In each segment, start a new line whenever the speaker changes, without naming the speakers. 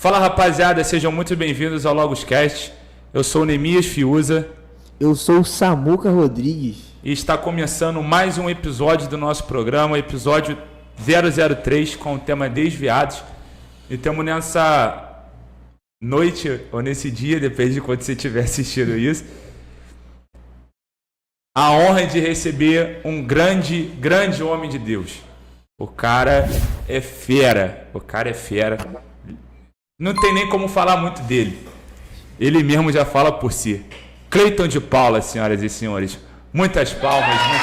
Fala rapaziada, sejam muito bem-vindos ao Logoscast. Eu sou o Neemias Fiuza.
Eu sou o Samuca Rodrigues.
E está começando mais um episódio do nosso programa, episódio 003, com o tema Desviados. E estamos nessa noite, ou nesse dia, depende de quando você estiver assistindo isso, a honra de receber um grande homem de Deus. O cara é fera, Não tem nem como falar muito dele. Ele mesmo já fala por si. Cleiton de Paula, senhoras e senhores. Muitas palmas, irmão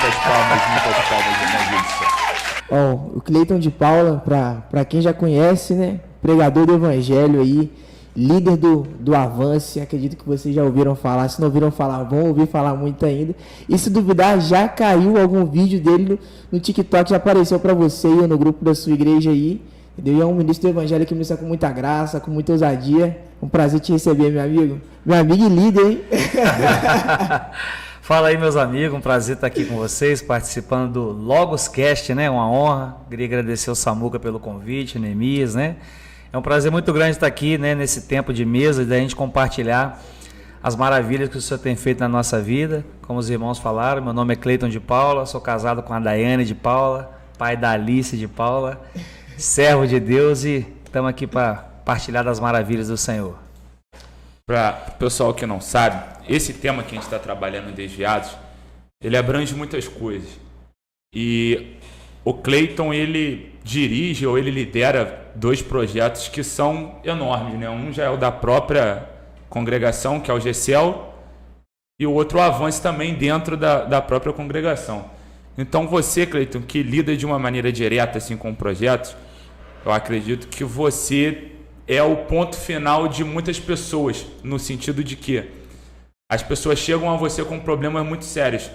Deus do céu.
O Cleiton de Paula, para quem já conhece, né? Pregador do Evangelho aí, líder do Avance, acredito que vocês já ouviram falar. Se não ouviram falar, vão ouvir falar muito ainda. E se duvidar, já caiu algum vídeo dele no TikTok, já apareceu para você aí no grupo da sua igreja aí. Entendeu? E é um ministro do Evangelho que ministra com muita graça, com muita ousadia. Um prazer te receber, meu amigo. Meu amigo e líder, hein?
Fala aí, meus amigos. Um prazer estar aqui com vocês, participando do Logoscast, né? Uma honra. Queria agradecer ao Samuca pelo convite, Neemias, né? É um prazer muito grande estar aqui, né? Nesse tempo de mesa, da gente compartilhar as maravilhas que o Senhor tem feito na nossa vida. Como os irmãos falaram, meu nome é Cleiton de Paula, sou casado com a Daiane de Paula, pai da Alice de Paula, servo de Deus, e estamos aqui para partilhar das maravilhas do Senhor.
Para o pessoal que não sabe, esse tema que a gente está trabalhando em Desviados, ele abrange muitas coisas. E o Cleiton, ele dirige ou ele lidera dois projetos que são enormes, né? Um já é o da própria congregação, que é o GCEL, e o outro o Avance também dentro da própria congregação. Então você, Cleiton, que lida de uma maneira direta assim, com projetos, eu acredito que você é o ponto final de muitas pessoas, no sentido de que as pessoas chegam a você com problemas muito sérios.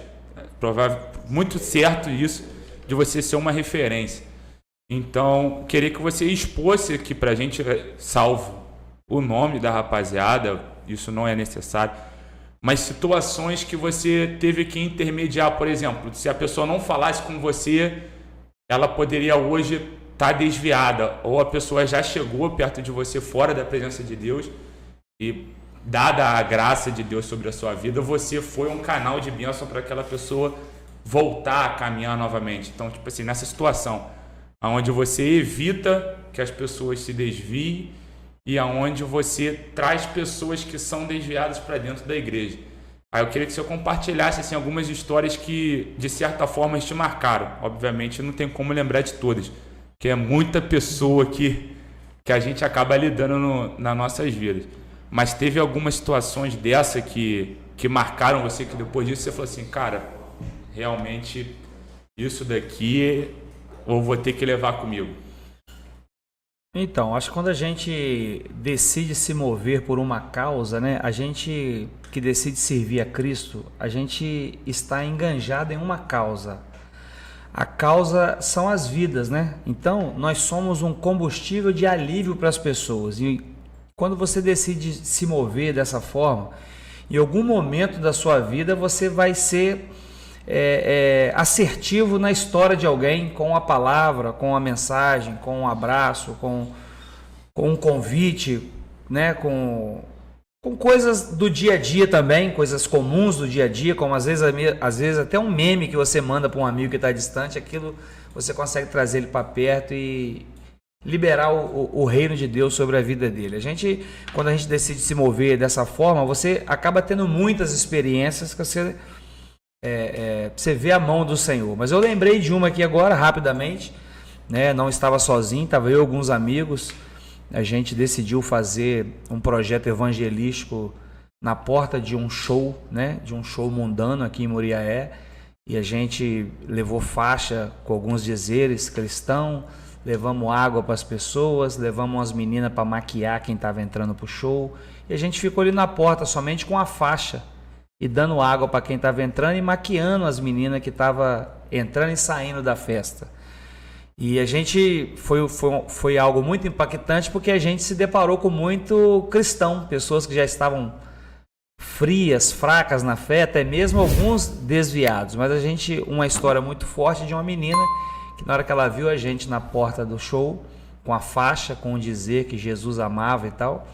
Muito certo isso, de você ser uma referência. Então, queria que você expôsse aqui pra gente, salvo o nome da rapaziada, isso não é necessário, mas situações que você teve que intermediar, por exemplo, se a pessoa não falasse com você, ela poderia hoje estar desviada, ou a pessoa já chegou perto de você fora da presença de Deus e, dada a graça de Deus sobre a sua vida, você foi um canal de bênção para aquela pessoa voltar a caminhar novamente. Então, tipo assim, nessa situação onde você evita que as pessoas se desviem e aonde você traz pessoas que são desviadas para dentro da igreja. Aí eu queria que você compartilhasse assim, algumas histórias que, de certa forma, te marcaram. Obviamente, não tem como lembrar de todas, que é muita pessoa que a gente acaba lidando nas nossas vidas. Mas teve algumas situações dessa que marcaram você, que depois disso você falou assim, cara, realmente isso daqui eu vou ter que levar comigo.
Então, acho que quando a gente decide se mover por uma causa, né? A gente que decide servir a Cristo, a gente está enganjado em uma causa. A causa são as vidas, né? Então, nós somos um combustível de alívio para as pessoas. E quando você decide se mover dessa forma, em algum momento da sua vida você vai ser assertivo na história de alguém, com a palavra, com a mensagem, com um abraço, com um convite, né? Com coisas do dia a dia também, coisas comuns do dia a dia, como às vezes até um meme que você manda para um amigo que está distante, aquilo você consegue trazer ele para perto e liberar o reino de Deus sobre a vida dele. Quando a gente decide se mover dessa forma, você acaba tendo muitas experiências que você vê a mão do Senhor. Mas eu lembrei de uma aqui agora, rapidamente, né? Não estava sozinho, estava eu e alguns amigos. A gente decidiu fazer um projeto evangelístico na porta de um show, né? De um show mundano aqui em Muriaé. E a gente levou faixa com alguns dizeres cristãos, levamos água para as pessoas, levamos umas meninas para maquiar quem estava entrando para o show. E a gente ficou ali na porta somente com a faixa e dando água para quem estava entrando e maquiando as meninas que estavam entrando e saindo da festa. E a gente foi algo muito impactante, porque a gente se deparou com muito cristão, pessoas que já estavam frias, fracas na fé, até mesmo alguns desviados. Mas uma história muito forte de uma menina que, na hora que ela viu a gente na porta do show, a faixa, com o dizer que Jesus amava e tal.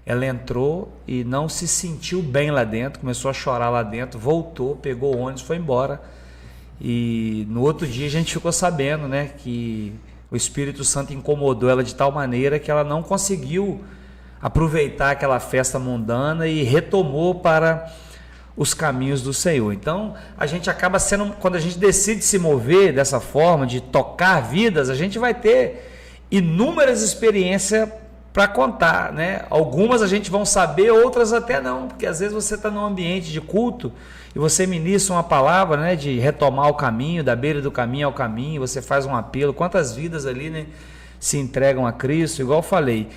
Ela entrou e não se sentiu bem lá dentro, começou a chorar lá dentro, voltou, pegou o ônibus, foi embora. E no outro dia a gente ficou sabendo, né, que o Espírito Santo incomodou ela de tal maneira que ela não conseguiu aproveitar aquela festa mundana e retomou para os caminhos do Senhor. Então, a gente acaba sendo, quando a gente decide se mover dessa forma, de tocar vidas, a gente vai ter inúmeras experiências para contar, né? Algumas a gente vão saber, outras até não, porque às vezes você está num ambiente de culto e você ministra uma palavra, né, de retomar o caminho, da beira do caminho ao caminho, você faz um apelo, quantas vidas ali, né, se entregam a Cristo, igual eu falei,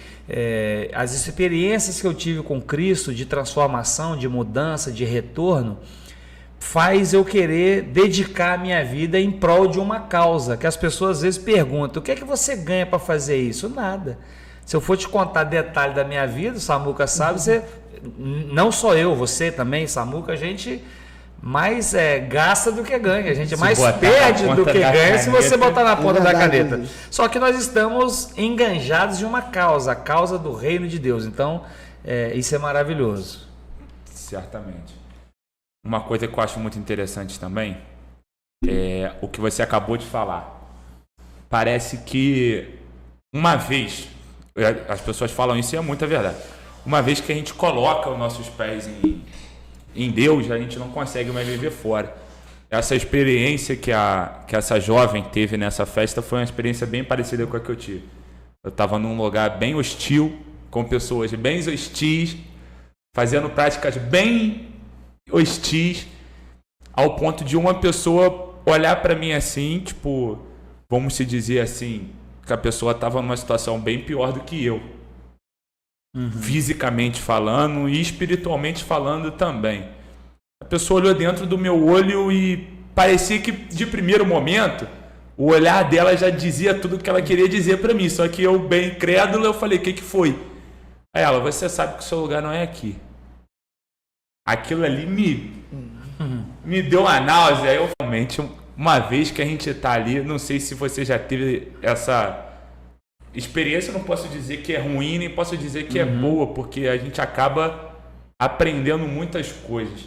as experiências que eu tive com Cristo, de transformação, de mudança, de retorno, faz eu querer dedicar a minha vida em prol de uma causa, que as pessoas às vezes perguntam, o que é que você ganha para fazer isso? Nada. Se eu for te contar detalhe da minha vida, o Samuca sabe, não só eu, você também, Samuca, a gente mais gasta do que ganha, a gente mais perde do que ganha se você botar na ponta da caneta. Só que nós estamos enganjados de uma causa, a causa do reino de Deus. Então, isso é maravilhoso.
Certamente. Uma coisa que eu acho muito interessante também é o que você acabou de falar. Parece que uma vez, as pessoas falam isso e é muita verdade, uma vez que a gente coloca os nossos pés em Deus, a gente não consegue mais viver fora. Essa experiência que essa jovem teve nessa festa foi uma experiência bem parecida com a que eu tive. Eu estava num lugar bem hostil, com pessoas bem hostis, fazendo práticas bem hostis, ao ponto de uma pessoa olhar para mim assim, tipo, vamos se dizer assim, que a pessoa estava numa situação bem pior do que eu. Fisicamente falando e espiritualmente falando também. A pessoa olhou dentro do meu olho e parecia que de primeiro momento o olhar dela já dizia tudo o que ela queria dizer para mim, só que eu bem incrédulo, eu falei, o que foi? Aí ela, você sabe que o seu lugar não é aqui. Aquilo ali me deu uma náusea. Eu realmente, uma vez que a gente está ali, não sei se você já teve essa experiência, eu não posso dizer que é ruim, nem posso dizer que é boa, porque a gente acaba aprendendo muitas coisas.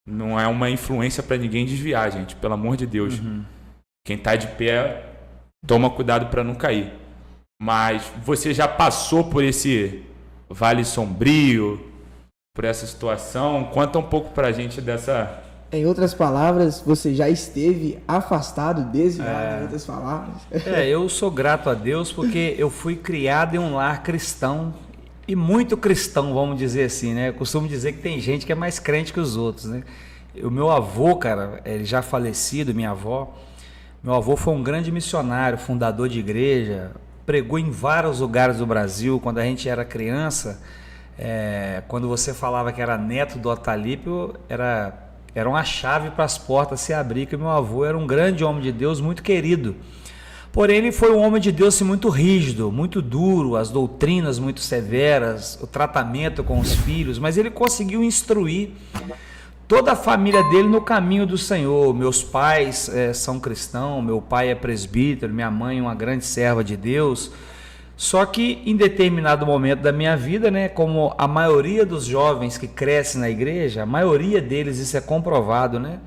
Não é uma influência para ninguém desviar, gente, pelo amor de Deus. Quem está de pé, toma cuidado para não cair. Mas você já passou por esse vale sombrio, por essa situação? Conta um pouco para a gente dessa...
Em outras palavras, você já esteve afastado, desviado, em outras palavras.
Eu sou grato a Deus porque eu fui criado em um lar cristão, e muito cristão, vamos dizer assim, né? Eu costumo dizer que tem gente que é mais crente que os outros, né? O meu avô, cara, ele já falecido, minha avó, meu avô foi um grande missionário, fundador de igreja, pregou em vários lugares do Brasil. Quando a gente era criança, quando você falava que era neto do Otalípio, era uma chave para as portas se abrir, que meu avô era um grande homem de Deus, muito querido. Porém, ele foi um homem de Deus muito rígido, muito duro, as doutrinas muito severas, o tratamento com os filhos, mas ele conseguiu instruir toda a família dele no caminho do Senhor. Meus pais são cristãos, meu pai é presbítero, minha mãe é uma grande serva de Deus. Só que em determinado momento da minha vida, né, como a maioria dos jovens que crescem na igreja, a maioria deles, isso é comprovado, né,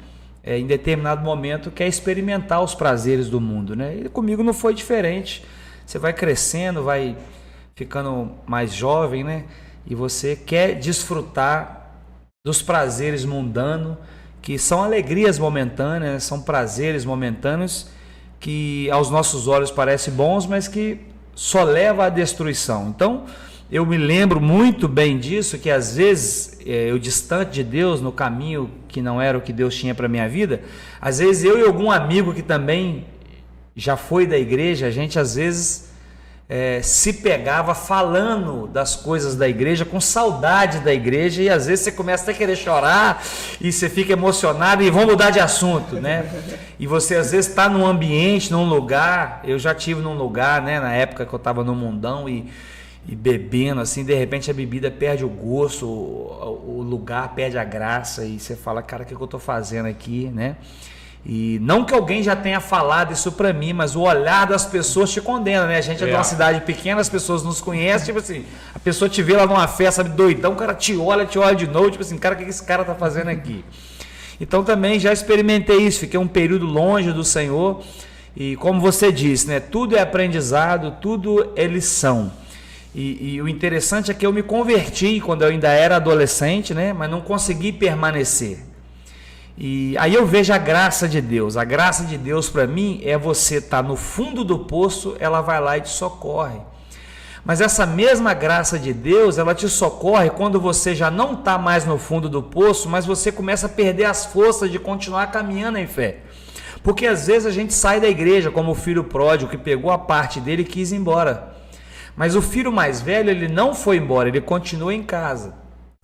em determinado momento quer experimentar os prazeres do mundo, né? E comigo não foi diferente. Você vai crescendo, vai ficando mais jovem, né? E você quer desfrutar dos prazeres mundanos, que são alegrias momentâneas, são prazeres momentâneos que aos nossos olhos parecem bons, mas que só leva à destruição. Então, eu me lembro muito bem disso, que às vezes eu distante de Deus, no caminho que não era o que Deus tinha para a minha vida, às vezes eu e algum amigo que também já foi da igreja, a gente às vezes se pegava falando das coisas da igreja, com saudade da igreja, e às vezes você começa até a querer chorar, e você fica emocionado, e vamos mudar de assunto, né? E você às vezes está num ambiente, num lugar, eu já tive num lugar, né, na época que eu estava no mundão, e bebendo, assim, de repente a bebida perde o gosto, o lugar perde a graça, e você fala, cara, o que eu estou fazendo aqui, né? E não que alguém já tenha falado isso para mim, mas o olhar das pessoas te condena, né? A gente é de uma cidade pequena, as pessoas nos conhecem, tipo assim, a pessoa te vê lá numa festa, sabe, doidão, o cara te olha de novo, tipo assim, cara, o que esse cara tá fazendo aqui? Então também já experimentei isso, fiquei um período longe do Senhor, e como você disse, né? Tudo é aprendizado, tudo é lição. E o interessante é que eu me converti quando eu ainda era adolescente, né? Mas não consegui permanecer. E aí eu vejo a graça de Deus. A graça de Deus para mim é você estar no fundo do poço, ela vai lá e te socorre. Mas essa mesma graça de Deus, ela te socorre quando você já não está mais no fundo do poço, mas você começa a perder as forças de continuar caminhando em fé. Porque às vezes a gente sai da igreja como o filho pródigo que pegou a parte dele e quis ir embora. Mas o filho mais velho, ele não foi embora, ele continua em casa.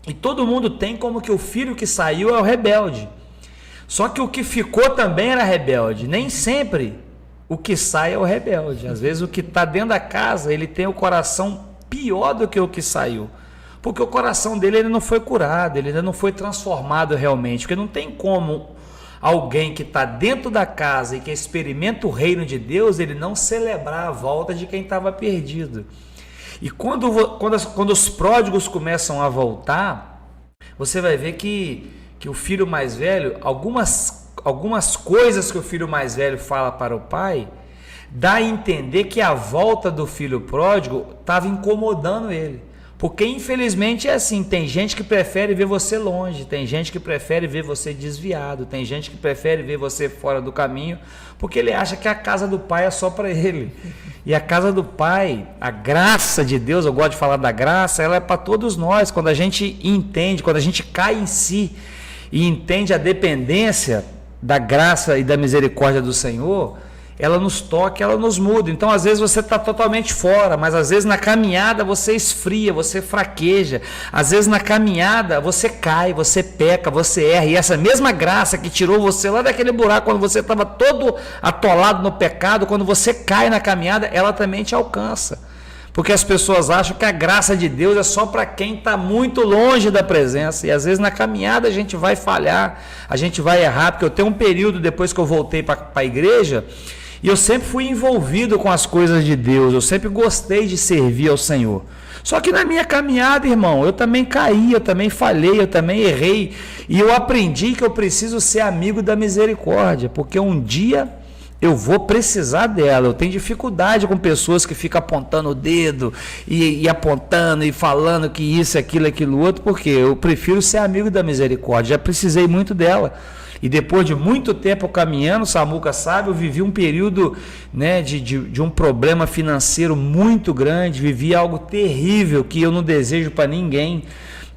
E todo mundo tem como que o filho que saiu é o rebelde. Só que o que ficou também era rebelde. Nem sempre o que sai é o rebelde. Às vezes o que está dentro da casa, ele tem o coração pior do que o que saiu. Porque o coração dele ele não foi curado, ele ainda não foi transformado realmente. Porque não tem como alguém que está dentro da casa e que experimenta o reino de Deus, ele não celebrar a volta de quem estava perdido. E quando os pródigos começam a voltar, você vai ver que o filho mais velho, algumas coisas que o filho mais velho fala para o pai, dá a entender que a volta do filho pródigo estava incomodando ele. Porque infelizmente é assim, tem gente que prefere ver você longe, tem gente que prefere ver você desviado, tem gente que prefere ver você fora do caminho, porque ele acha que a casa do pai é só para ele. E a casa do pai, a graça de Deus, eu gosto de falar da graça, ela é para todos nós. Quando a gente entende, quando a gente cai em si e entende a dependência da graça e da misericórdia do Senhor, ela nos toca, ela nos muda. Então às vezes você está totalmente fora, mas às vezes na caminhada você esfria, você fraqueja, às vezes na caminhada você cai, você peca, você erra, e essa mesma graça que tirou você lá daquele buraco quando você estava todo atolado no pecado, quando você cai na caminhada, ela também te alcança. Porque as pessoas acham que a graça de Deus é só para quem está muito longe da presença. E às vezes na caminhada a gente vai falhar, a gente vai errar. Porque eu tenho um período depois que eu voltei para a igreja, e eu sempre fui envolvido com as coisas de Deus. Eu sempre gostei de servir ao Senhor. Só que na minha caminhada, irmão, eu também caí, eu também falhei, eu também errei. E eu aprendi que eu preciso ser amigo da misericórdia. Porque um dia eu vou precisar dela. Eu tenho dificuldade com pessoas que ficam apontando o dedo e apontando e falando que isso, aquilo outro, porque eu prefiro ser amigo da misericórdia. Já precisei muito dela. E depois de muito tempo caminhando, o Samuca sabe, eu vivi um período, né, de um problema financeiro muito grande, vivi algo terrível que eu não desejo para ninguém.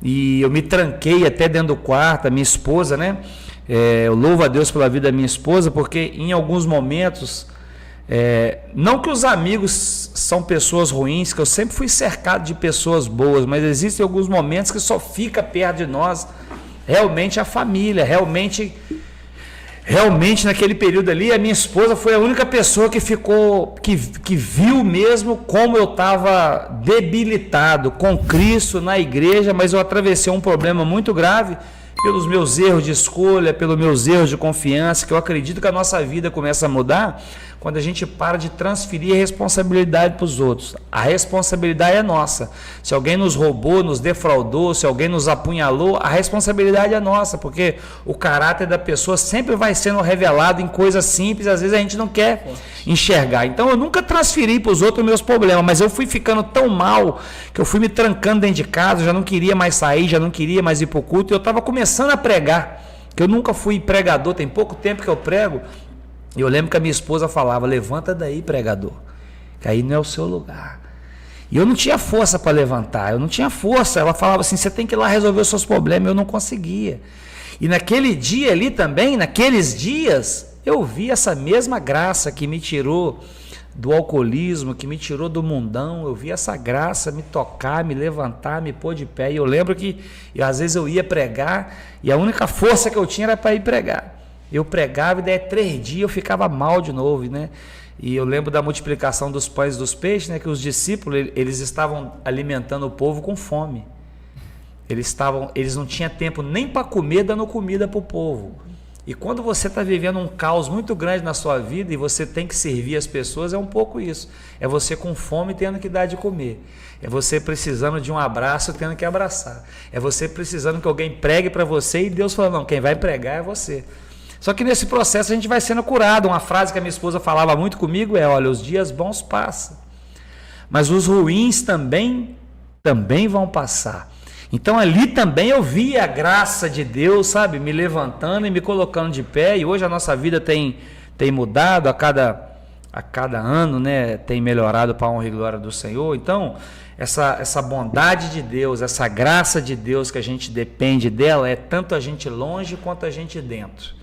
E eu me tranquei até dentro do quarto, a minha esposa, né? Eu louvo a Deus pela vida da minha esposa, porque em alguns momentos, não que os amigos são pessoas ruins, que eu sempre fui cercado de pessoas boas, mas existem alguns momentos que só fica perto de nós realmente a família, realmente naquele período ali, a minha esposa foi a única pessoa que ficou, que viu mesmo como eu estava debilitado com Cristo na igreja, mas eu atravessei um problema muito grave, pelos meus erros de escolha, pelos meus erros de confiança, que eu acredito que a nossa vida começa a mudar quando a gente para de transferir a responsabilidade para os outros. A responsabilidade é nossa. Se alguém nos roubou, nos defraudou, se alguém nos apunhalou, a responsabilidade é nossa, porque o caráter da pessoa sempre vai sendo revelado em coisas simples, às vezes a gente não quer enxergar. Então eu nunca transferi para os outros meus problemas, mas eu fui ficando tão mal que eu fui me trancando dentro de casa, já não queria mais sair, já não queria mais ir para o culto, e eu estava começando a pregar, que eu nunca fui pregador, tem pouco tempo que eu prego. E eu lembro que a minha esposa falava: levanta daí, pregador, que aí não é o seu lugar. E eu não tinha força para levantar, eu não tinha força. Ela falava assim: você tem que ir lá resolver os seus problemas. Eu não conseguia. E naquele dia ali também, naqueles dias, eu vi essa mesma graça que me tirou do alcoolismo, que me tirou do mundão. Eu vi essa graça me tocar, me levantar, me pôr de pé. E eu lembro que às vezes eu ia pregar e a única força que eu tinha era para ir pregar. Eu pregava e daí 3 dias eu ficava mal de novo, né? E eu lembro da multiplicação dos pães e dos peixes, né? Que os discípulos, eles estavam alimentando o povo com fome. Eles não tinham tempo nem para comer, dando comida para o povo. E quando você está vivendo um caos muito grande na sua vida e você tem que servir as pessoas, é um pouco isso. É você com fome tendo que dar de comer. É você precisando de um abraço tendo que abraçar. É você precisando que alguém pregue para você e Deus falando, não, quem vai pregar é você. Só que nesse processo a gente vai sendo curado. Uma frase que a minha esposa falava muito comigo é, olha, os dias bons passam, mas os ruins também vão passar. Então ali também eu vi a graça de Deus, sabe, me levantando e me colocando de pé, e hoje a nossa vida tem mudado a cada ano, né, tem melhorado para a honra e glória do Senhor. Então essa bondade de Deus, essa graça de Deus que a gente depende dela, é tanto a gente longe quanto a gente dentro.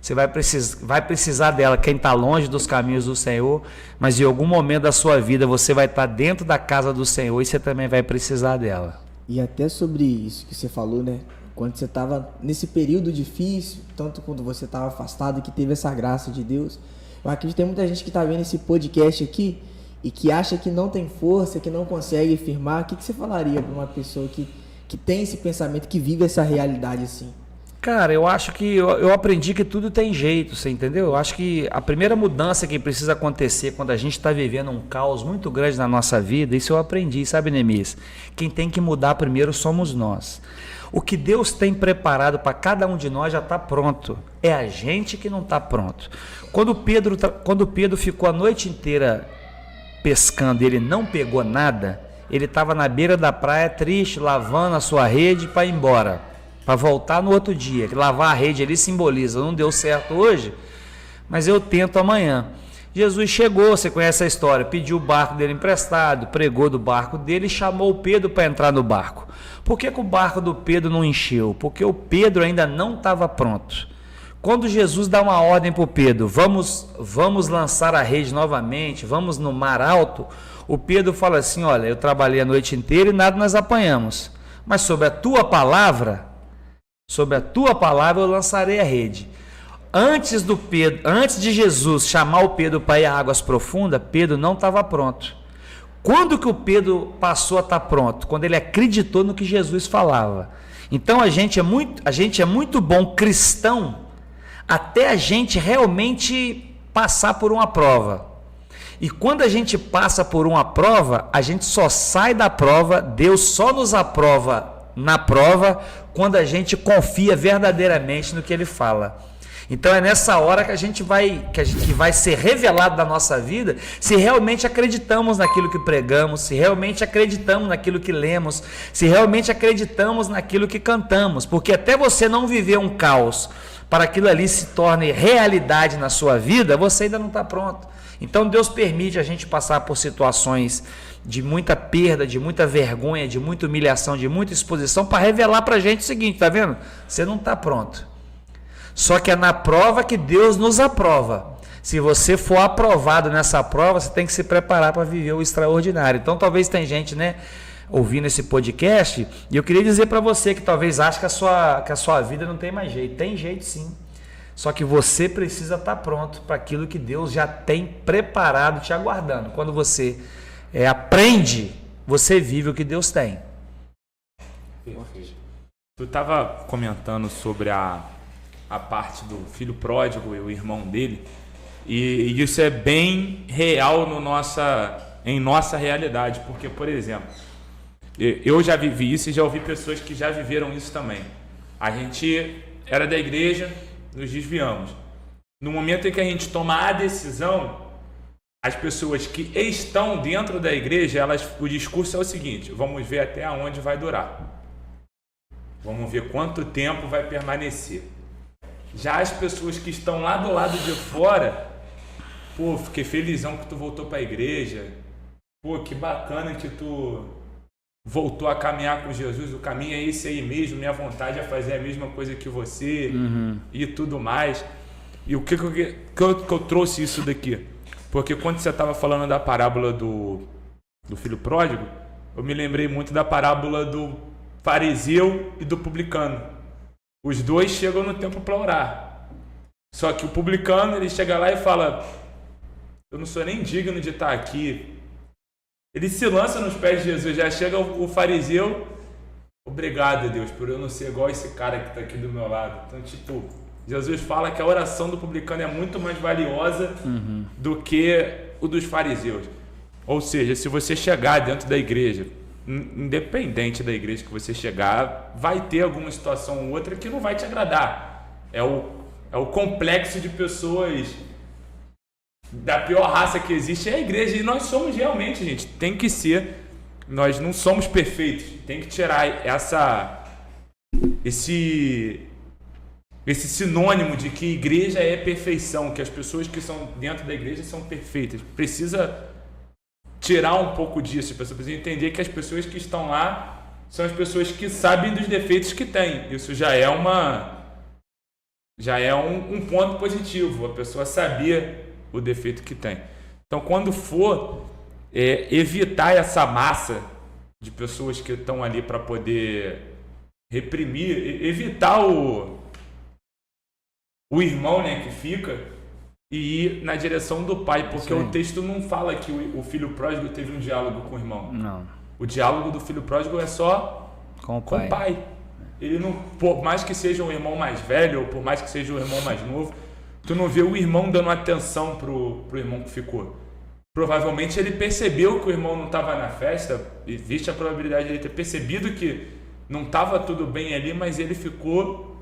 Você vai precisar dela, quem está longe dos caminhos do Senhor, mas em algum momento da sua vida você vai estar dentro da casa do Senhor e você também vai precisar dela.
E até sobre isso que você falou, né? Quando você estava nesse período difícil, tanto quando você estava afastado, que teve essa graça de Deus. Eu acredito que tem muita gente que está vendo esse podcast aqui e que acha que não tem força, que não consegue firmar. O que você falaria para uma pessoa que tem esse pensamento, que vive essa realidade assim?
Cara, eu acho que eu aprendi que tudo tem jeito, você entendeu? Eu acho que a primeira mudança que precisa acontecer quando a gente está vivendo um caos muito grande na nossa vida, isso eu aprendi, sabe, Neemias? Quem tem que mudar primeiro somos nós. O que Deus tem preparado para cada um de nós já está pronto. É a gente que não está pronto. Quando Pedro ficou a noite inteira pescando e ele não pegou nada, ele estava na beira da praia triste, lavando a sua rede para ir embora, para voltar no outro dia. Lavar a rede ali simboliza, não deu certo hoje, mas eu tento amanhã. Jesus chegou, você conhece a história, pediu o barco dele emprestado, pregou do barco dele e chamou o Pedro para entrar no barco. Por que o barco do Pedro não encheu? Porque o Pedro ainda não estava pronto. Quando Jesus dá uma ordem para o Pedro, vamos lançar a rede novamente, vamos no mar alto, o Pedro fala assim, olha, eu trabalhei a noite inteira e nada nós apanhamos, mas sobre a tua palavra eu lançarei a rede. Antes de Jesus chamar o Pedro para ir a águas profundas, Pedro não estava pronto. Quando que o Pedro passou a estar pronto? Quando ele acreditou no que Jesus falava. Então a gente é muito bom cristão até a gente realmente passar por uma prova. E quando a gente passa por uma prova, a gente só sai da prova, Deus só nos aprova na prova quando a gente confia verdadeiramente no que Ele fala. Então é nessa hora que vai ser revelado da nossa vida se realmente acreditamos naquilo que pregamos, se realmente acreditamos naquilo que lemos, se realmente acreditamos naquilo que cantamos, porque até você não viver um caos para aquilo ali se torne realidade na sua vida, você ainda não está pronto. Então Deus permite a gente passar por situações de muita perda, de muita vergonha, de muita humilhação, de muita exposição, para revelar para a gente o seguinte, tá vendo? Você não está pronto. Só que é na prova que Deus nos aprova. Se você for aprovado nessa prova, você tem que se preparar para viver o extraordinário. Então talvez tem gente, né, ouvindo esse podcast, e eu queria dizer para você que talvez ache que a sua vida não tem mais jeito. Tem jeito sim. Só que você precisa estar pronto para aquilo que Deus já tem preparado, te aguardando. Quando você aprende, você vive o que Deus tem.
Perfeito. Tu estava comentando sobre a parte do filho pródigo e o irmão dele, e isso é bem real em nossa realidade, porque, por exemplo, eu já vivi isso e já ouvi pessoas que já viveram isso também. A gente era da igreja, nos desviamos. No momento em que a gente toma a decisão, as pessoas que estão dentro da igreja, o discurso é o seguinte: vamos ver até onde vai durar, vamos ver quanto tempo vai permanecer. Já as pessoas que estão lá do lado de fora, pô, fiquei felizão que tu voltou para a igreja, pô, que bacana que tu voltou a caminhar com Jesus, o caminho é esse aí mesmo, minha vontade é fazer a mesma coisa que você, e tudo mais. E o que eu trouxe isso daqui? Porque quando você estava falando da parábola do filho pródigo, eu me lembrei muito da parábola do fariseu e do publicano. Os dois chegam no templo para orar. Só que o publicano, ele chega lá e fala: eu não sou nem digno de estar aqui. Ele se lança nos pés de Jesus. Já chega o fariseu: obrigado, Deus, por eu não ser igual esse cara que está aqui do meu lado. Então, tipo, Jesus fala que a oração do publicano é muito mais valiosa do que o dos fariseus. Ou seja, se você chegar dentro da igreja, independente da igreja que você chegar, vai ter alguma situação ou outra que não vai te agradar. É o complexo de pessoas da pior raça que existe, é a igreja. E nós somos realmente, gente, tem que ser. Nós não somos perfeitos. Tem que tirar esse sinônimo de que igreja é perfeição, que as pessoas que são dentro da igreja são perfeitas. Precisa tirar um pouco disso. Precisa entender que as pessoas que estão lá são as pessoas que sabem dos defeitos que têm. Isso já é um ponto positivo, a pessoa saber o defeito que tem. Então, quando for evitar essa massa de pessoas que estão ali para poder reprimir, evitar o irmão, né, que fica, e ir na direção do pai, porque o texto não fala que o filho pródigo teve um diálogo com o irmão.
Não.
O diálogo do filho pródigo é só com o pai. Ele não, por mais que seja um irmão mais velho, ou por mais que seja um irmão mais novo, tu não vê o irmão dando atenção pro irmão que ficou. Provavelmente ele percebeu que o irmão não estava na festa, existe a probabilidade de ele ter percebido que não estava tudo bem ali, mas ele ficou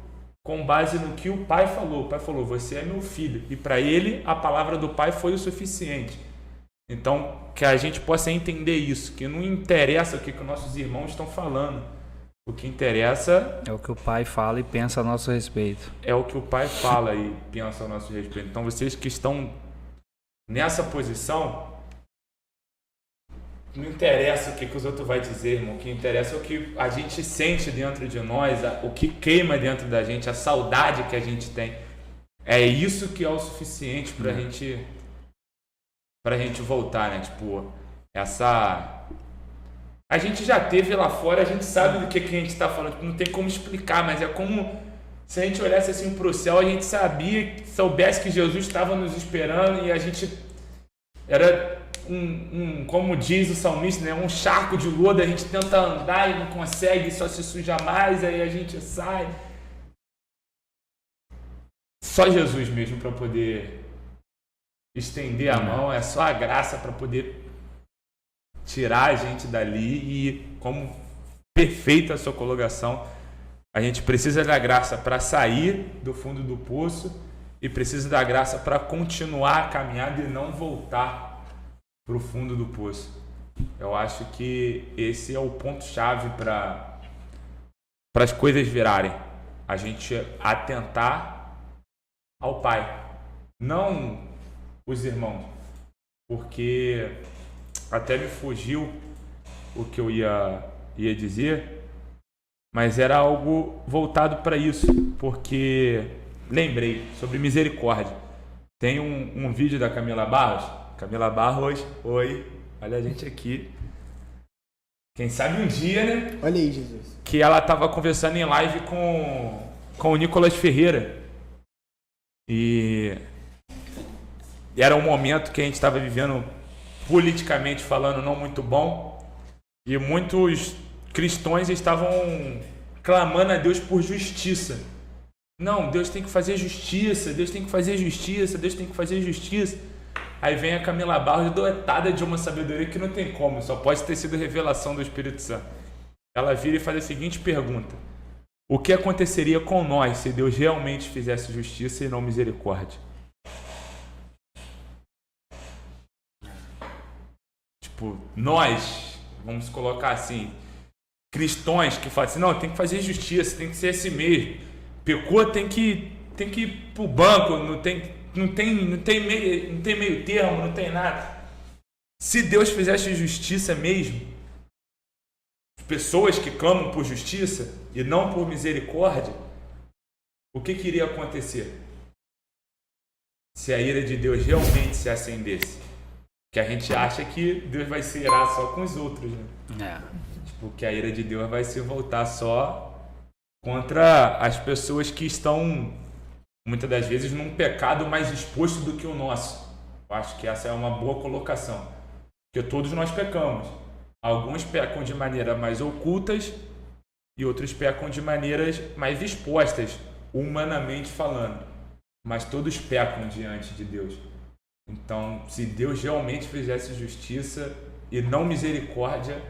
com base no que o pai falou. O pai falou, você é meu filho. E para ele, a palavra do pai foi o suficiente. Então, que a gente possa entender isso, que não interessa o que nossos irmãos estão falando. O que interessa...
é o que o pai fala e pensa a nosso respeito.
É o que o pai fala e pensa a nosso respeito. Então, vocês que estão nessa posição, não interessa o que os outros vão dizer, irmão. O que interessa é o que a gente sente dentro de nós, o que queima dentro da gente, a saudade que a gente tem. É isso que é o suficiente pra gente voltar, né? Tipo, a gente já teve lá fora, a gente sabe do que a gente está falando, não tem como explicar, mas é como se a gente olhasse assim pro céu, a gente soubesse que Jesus estava nos esperando e a gente era como diz o salmista, né, um charco de lodo, a gente tenta andar e não consegue, só se suja mais, aí a gente sai. Só Jesus mesmo para poder estender a mão, é só a graça para poder tirar a gente dali. E como perfeita a sua colocação, a gente precisa da graça para sair do fundo do poço e precisa da graça para continuar a caminhada e não voltar para o fundo do poço. Eu acho que esse é o ponto-chave para as coisas virarem. A gente atentar ao Pai, não os irmãos, porque até me fugiu o que eu ia dizer, mas era algo voltado para isso, porque lembrei sobre misericórdia. Tem um vídeo da Camila Barros. Camila Barros, oi, olha a gente aqui. Quem sabe um dia, né?
Olha aí, Jesus.
Que ela estava conversando em live com o Nicolas Ferreira. E era um momento que a gente estava vivendo, politicamente falando, não muito bom. E muitos cristãos estavam clamando a Deus por justiça. Não, Deus tem que fazer justiça, Deus tem que fazer justiça, Deus tem que fazer justiça. Aí vem a Camila Barros dotada de uma sabedoria que não tem como, só pode ter sido revelação do Espírito Santo. Ela vira e faz a seguinte pergunta: o que aconteceria com nós se Deus realmente fizesse justiça e não misericórdia? Tipo, nós, vamos colocar assim, cristãos que falam assim, não, tem que fazer justiça, tem que ser assim mesmo. Pecou, tem que ir pro banco, não tem meio termo, não tem nada. Se Deus fizesse justiça mesmo, pessoas que clamam por justiça e não por misericórdia, o que iria acontecer? Se a ira de Deus realmente se acendesse. Que a gente acha que Deus vai se irar só com os outros, né? Tipo, que a ira de Deus vai se voltar só contra as pessoas que estão, muitas das vezes, num pecado mais exposto do que o nosso. Eu acho que essa é uma boa colocação. Porque todos nós pecamos. Alguns pecam de maneira mais ocultas e outros pecam de maneiras mais expostas. humanamente falando, mas todos pecam diante de Deus. Então, se Deus realmente fizesse justiça e não misericórdia,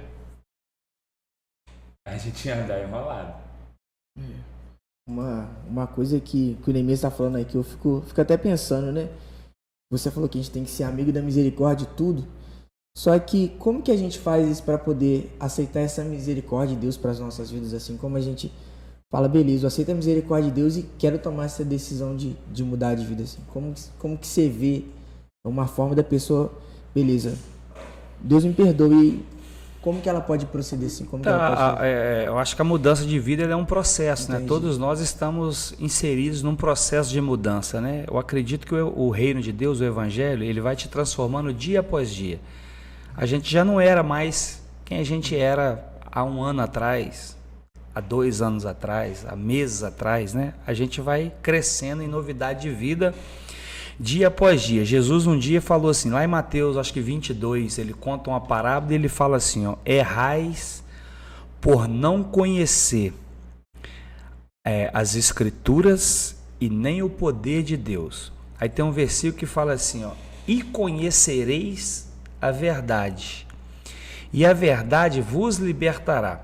a gente ia andar enrolado.
Uma coisa que o Neemias está falando aí, que eu fico até pensando, né? Você falou que a gente tem que ser amigo da misericórdia e tudo. Só que como que a gente faz isso para poder aceitar essa misericórdia de Deus para as nossas vidas? Assim como a gente fala, beleza, eu aceito a misericórdia de Deus e quero tomar essa decisão de mudar de vida. Assim. Como que você vê uma forma da pessoa, beleza, Deus me perdoe, como que ela pode proceder assim? Como que ela pode...
Eu acho que a mudança de vida é um processo,
Entendi.
né? Todos nós estamos inseridos num processo de mudança, né? Eu acredito que o reino de Deus, o evangelho, ele vai te transformando dia após dia. A gente já não era mais quem a gente era há um ano atrás, há 2 anos atrás, há meses atrás, né? A gente vai crescendo em novidade de vida dia após dia. Jesus um dia falou assim, lá em Mateus, acho que 22, ele conta uma parábola e ele fala assim, ó, errais por não conhecer as escrituras e nem o poder de Deus. Aí tem um versículo que fala assim, ó, e conhecereis a verdade, e a verdade vos libertará.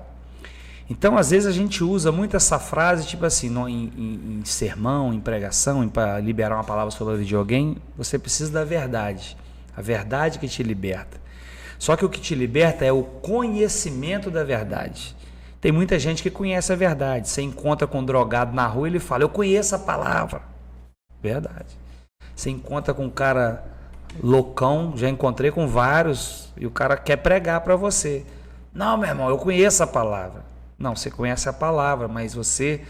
Então, às vezes a gente usa muito essa frase, tipo assim, em sermão, em pregação, para liberar uma palavra sobre a vida de alguém, você precisa da verdade, a verdade que te liberta. Só que o que te liberta é o conhecimento da verdade. Tem muita gente que conhece a verdade, você encontra com um drogado na rua e ele fala, eu conheço a palavra. Verdade. Você encontra com um cara loucão, já encontrei com vários, e o cara quer pregar para você. Não, meu irmão, eu conheço a palavra. Não, você conhece a palavra, mas você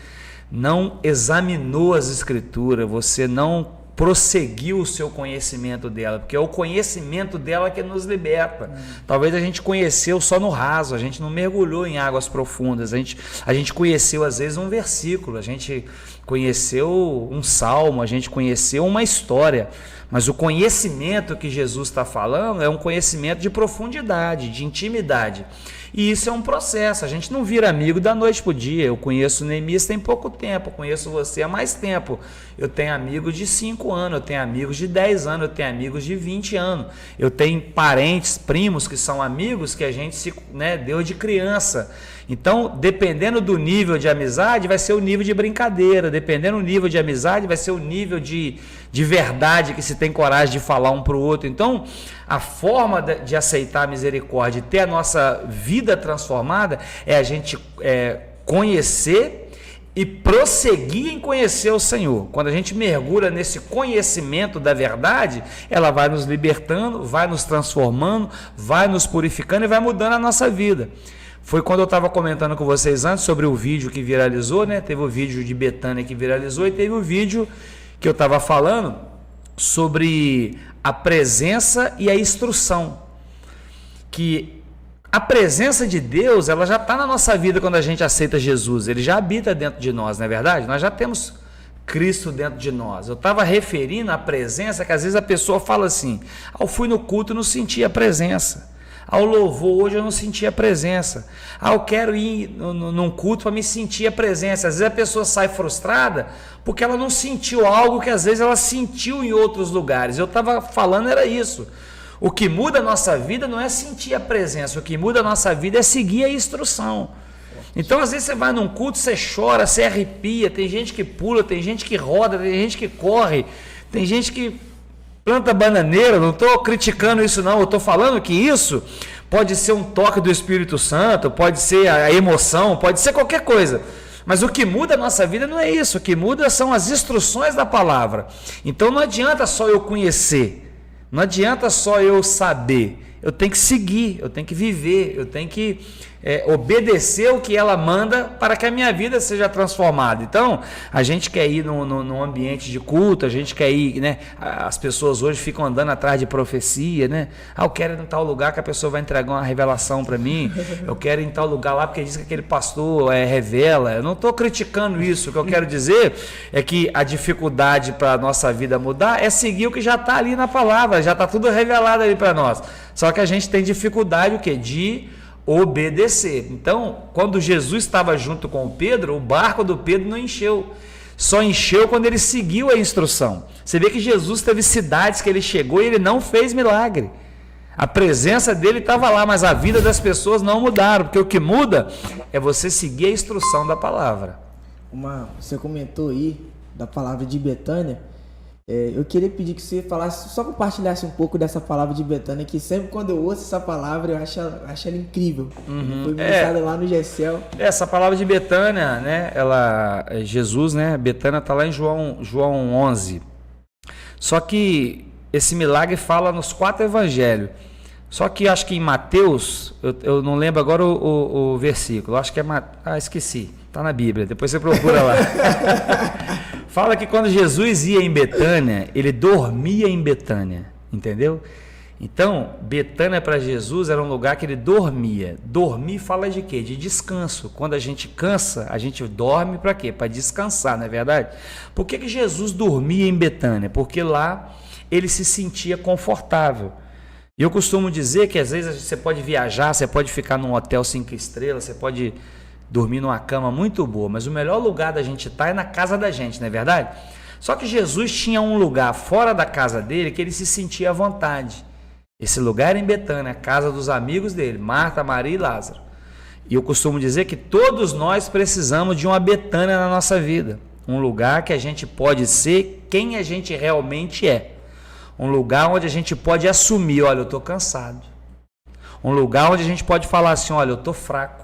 não examinou as escrituras, você não prosseguiu o seu conhecimento dela, porque é o conhecimento dela que nos liberta. Talvez a gente conheceu só no raso, a gente não mergulhou em águas profundas, a gente conheceu às vezes um versículo, a gente conheceu um salmo, a gente conheceu uma história, mas o conhecimento que Jesus está falando é um conhecimento de profundidade, de intimidade. E isso é um processo, a gente não vira amigo da noite para o dia. Eu conheço o Neemias tem pouco tempo, eu conheço você há mais tempo. Eu tenho amigos de 5 anos, eu tenho amigos de 10 anos, eu tenho amigos de 20 anos. Eu tenho parentes, primos que são amigos que a gente se deu de criança. Então, dependendo do nível de amizade, vai ser o nível de brincadeira. Dependendo do nível de amizade, vai ser o nível de verdade que se tem coragem de falar um para o outro. Então, a forma de aceitar a misericórdia e ter a nossa vida transformada é a gente conhecer e prosseguir em conhecer o Senhor. Quando a gente mergulha nesse conhecimento da verdade, ela vai nos libertando, vai nos transformando, vai nos purificando e vai mudando a nossa vida. Foi quando eu estava comentando com vocês antes sobre o vídeo que viralizou, né? Teve o vídeo de Betânia que viralizou e teve o vídeo que eu estava falando sobre a presença e a instrução. Que a presença de Deus, ela já está na nossa vida quando a gente aceita Jesus. Ele já habita dentro de nós, não é verdade? Nós já temos Cristo dentro de nós. Eu estava referindo à presença, que às vezes a pessoa fala assim, eu fui no culto e não senti a presença. Ao louvor hoje eu não senti a presença. Eu quero ir num culto para me sentir a presença. Às vezes a pessoa sai frustrada porque ela não sentiu algo que às vezes ela sentiu em outros lugares. Eu estava falando era isso. O que muda a nossa vida não é sentir a presença. O que muda a nossa vida é seguir a instrução. Então às vezes você vai num culto, você chora, você arrepia. Tem gente que pula, tem gente que roda, tem gente que corre, tem gente que planta bananeira. Não estou criticando isso não, eu estou falando que isso pode ser um toque do Espírito Santo, pode ser a emoção, pode ser qualquer coisa, mas o que muda a nossa vida não é isso, o que muda são as instruções da palavra. Então não adianta só eu conhecer, não adianta só eu saber, eu tenho que seguir, eu tenho que viver, eu tenho que obedecer o que ela manda para que a minha vida seja transformada. Então, a gente quer ir num ambiente de culto, a gente quer ir, né? As pessoas hoje ficam andando atrás de profecia, né? Eu quero ir em tal lugar que a pessoa vai entregar uma revelação para mim, eu quero ir em tal lugar lá porque diz que aquele pastor revela. Eu não estou criticando isso, o que eu quero dizer é que a dificuldade para a nossa vida mudar é seguir o que já está ali na palavra, já está tudo revelado ali para nós. Só que a gente tem dificuldade o quê? De obedecer. Então, quando Jesus estava junto com o Pedro, o barco do Pedro não encheu. só encheu quando ele seguiu a instrução. Você vê que Jesus teve cidades que ele chegou e ele não fez milagre. A presença dele estava lá, mas a vida das pessoas não mudaram, porque o que muda é você seguir a instrução da palavra.
Você comentou aí da palavra de Betânia. Eu queria pedir que você falasse, só compartilhasse um pouco dessa palavra de Betânia, que sempre quando eu ouço essa palavra eu acho ela incrível. Foi ministrada lá no Gessel.
Essa palavra de Betânia, né? Jesus, né? Betânia está lá em João 11. Só que esse milagre fala nos 4 evangelhos. Só que acho que em Mateus, eu não lembro agora o versículo, acho que é esqueci, está na Bíblia, depois você procura lá. Fala que quando Jesus ia em Betânia, ele dormia em Betânia, entendeu? Então, Betânia para Jesus era um lugar que ele dormia. Dormir fala de quê? De descanso. Quando a gente cansa, a gente dorme para quê? Para descansar, não é verdade? Por que Jesus dormia em Betânia? Porque lá ele se sentia confortável. E eu costumo dizer que às vezes você pode viajar, você pode ficar num hotel 5 estrelas, você pode dormir numa cama muito boa, mas o melhor lugar da gente estar é na casa da gente, não é verdade? Só que Jesus tinha um lugar fora da casa dele que ele se sentia à vontade. Esse lugar era em Betânia, a casa dos amigos dele, Marta, Maria e Lázaro. E eu costumo dizer que todos nós precisamos de uma Betânia na nossa vida, um lugar que a gente pode ser quem a gente realmente é. Um lugar onde a gente pode assumir, olha, eu estou cansado. Um lugar onde a gente pode falar assim, olha, eu estou fraco.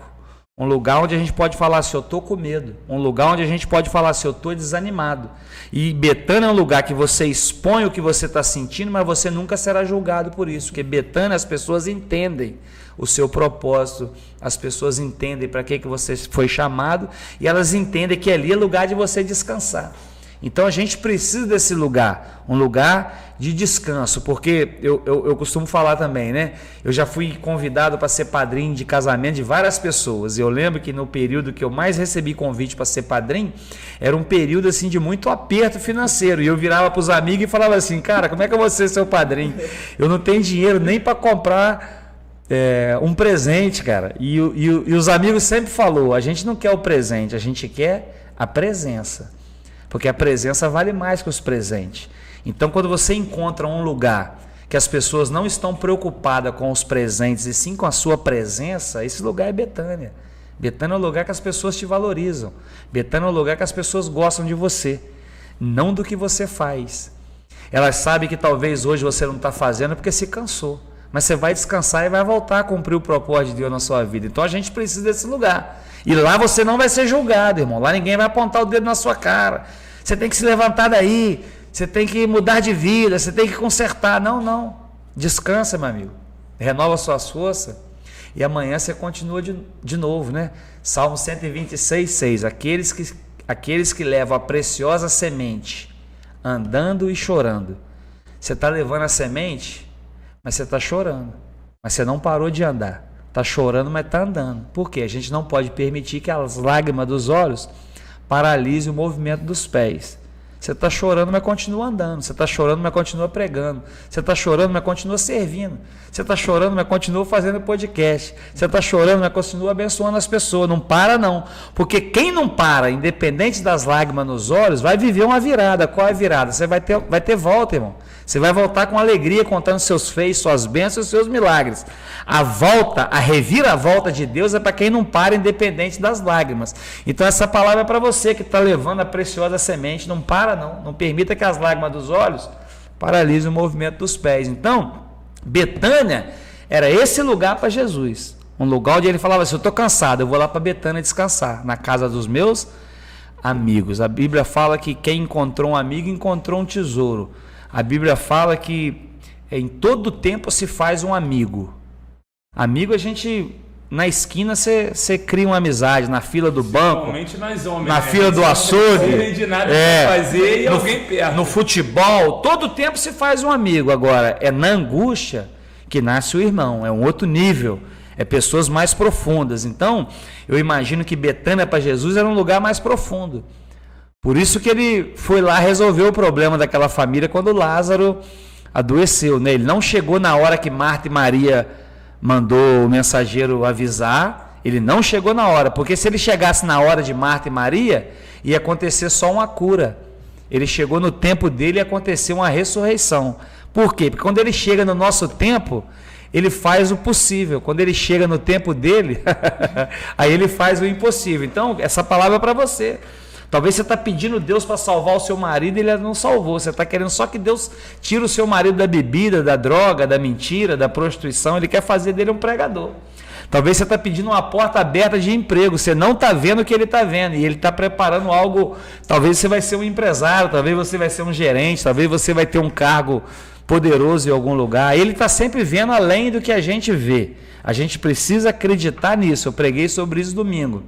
Um lugar onde a gente pode falar assim, eu estou com medo. Um lugar onde a gente pode falar assim, eu estou desanimado. E Betânia é um lugar que você expõe o que você está sentindo, mas você nunca será julgado por isso. Porque Betânia, as pessoas entendem o seu propósito, as pessoas entendem para que você foi chamado e elas entendem que ali é lugar de você descansar. Então a gente precisa desse lugar, um lugar de descanso, porque eu costumo falar também, né? Eu já fui convidado para ser padrinho de casamento de várias pessoas. Eu lembro que no período que eu mais recebi convite para ser padrinho, era um período assim de muito aperto financeiro. E eu virava para os amigos e falava assim, cara, como é que eu vou ser seu padrinho? Eu não tenho dinheiro nem para comprar um presente, cara. E os amigos sempre falaram, a gente não quer o presente, a gente quer a presença. Porque a presença vale mais que os presentes. Então, quando você encontra um lugar que as pessoas não estão preocupadas com os presentes e sim com a sua presença, esse lugar é Betânia. Betânia é um lugar que as pessoas te valorizam. Betânia é um lugar que as pessoas gostam de você, não do que você faz. Elas sabem que talvez hoje você não está fazendo porque se cansou. Mas você vai descansar e vai voltar a cumprir o propósito de Deus na sua vida. Então, a gente precisa desse lugar. E lá você não vai ser julgado, irmão. Lá ninguém vai apontar o dedo na sua cara. Você tem que se levantar daí. Você tem que mudar de vida. Você tem que consertar. Não. Descansa, meu amigo. Renova suas forças. E amanhã você continua de novo, né? Salmo 126, 6. Aqueles que levam a preciosa semente, andando e chorando. Você está levando a semente, mas você está chorando. Mas você não parou de andar. Está chorando, mas está andando. Por quê? A gente não pode permitir que as lágrimas dos olhos paralisem o movimento dos pés. Você está chorando, mas continua andando. Você está chorando, mas continua pregando. Você está chorando, mas continua servindo. Você está chorando, mas continua fazendo podcast. Você está chorando, mas continua abençoando as pessoas. Não para, não. Porque quem não para, independente das lágrimas nos olhos, vai viver uma virada. Qual é a virada? Você vai ter volta, irmão. Você vai voltar com alegria, contando seus feitos, suas bênçãos e seus milagres. A reviravolta de Deus é para quem não para, independente das lágrimas. Então essa palavra é para você que está levando a preciosa semente. Não para, não. Não permita que as lágrimas dos olhos paralisem o movimento dos pés. Então, Betânia era esse lugar para Jesus. Um lugar onde ele falava assim, eu estou cansado, eu vou lá para Betânia descansar, na casa dos meus amigos. A Bíblia fala que quem encontrou um amigo encontrou um tesouro. A Bíblia fala que em todo tempo se faz um amigo. Amigo, a gente, na esquina, você cria uma amizade, na fila do banco,
principalmente nós homens,
na fila do açougue,
não de nada pra fazer e alguém perto.
No futebol, todo tempo se faz um amigo. Agora, é na angústia que nasce o irmão, é um outro nível, é pessoas mais profundas. Então, eu imagino que Betânia para Jesus era um lugar mais profundo. Por isso que ele foi lá resolver o problema daquela família quando Lázaro adoeceu, né? Ele não chegou na hora que Marta e Maria mandou o mensageiro avisar, ele não chegou na hora, porque se ele chegasse na hora de Marta e Maria, ia acontecer só uma cura. Ele chegou no tempo dele e aconteceu uma ressurreição. Por quê? Porque quando ele chega no nosso tempo, ele faz o possível. Quando ele chega no tempo dele, aí ele faz o impossível. Então, essa palavra é para você. Talvez você está pedindo Deus para salvar o seu marido e ele não salvou. Você está querendo só que Deus tire o seu marido da bebida, da droga, da mentira, da prostituição. Ele quer fazer dele um pregador. Talvez você está pedindo uma porta aberta de emprego. Você não está vendo o que ele está vendo. E ele está preparando algo. Talvez você vai ser um empresário, talvez você vai ser um gerente, talvez você vai ter um cargo poderoso em algum lugar. Ele está sempre vendo além do que a gente vê. A gente precisa acreditar nisso. Eu preguei sobre isso domingo.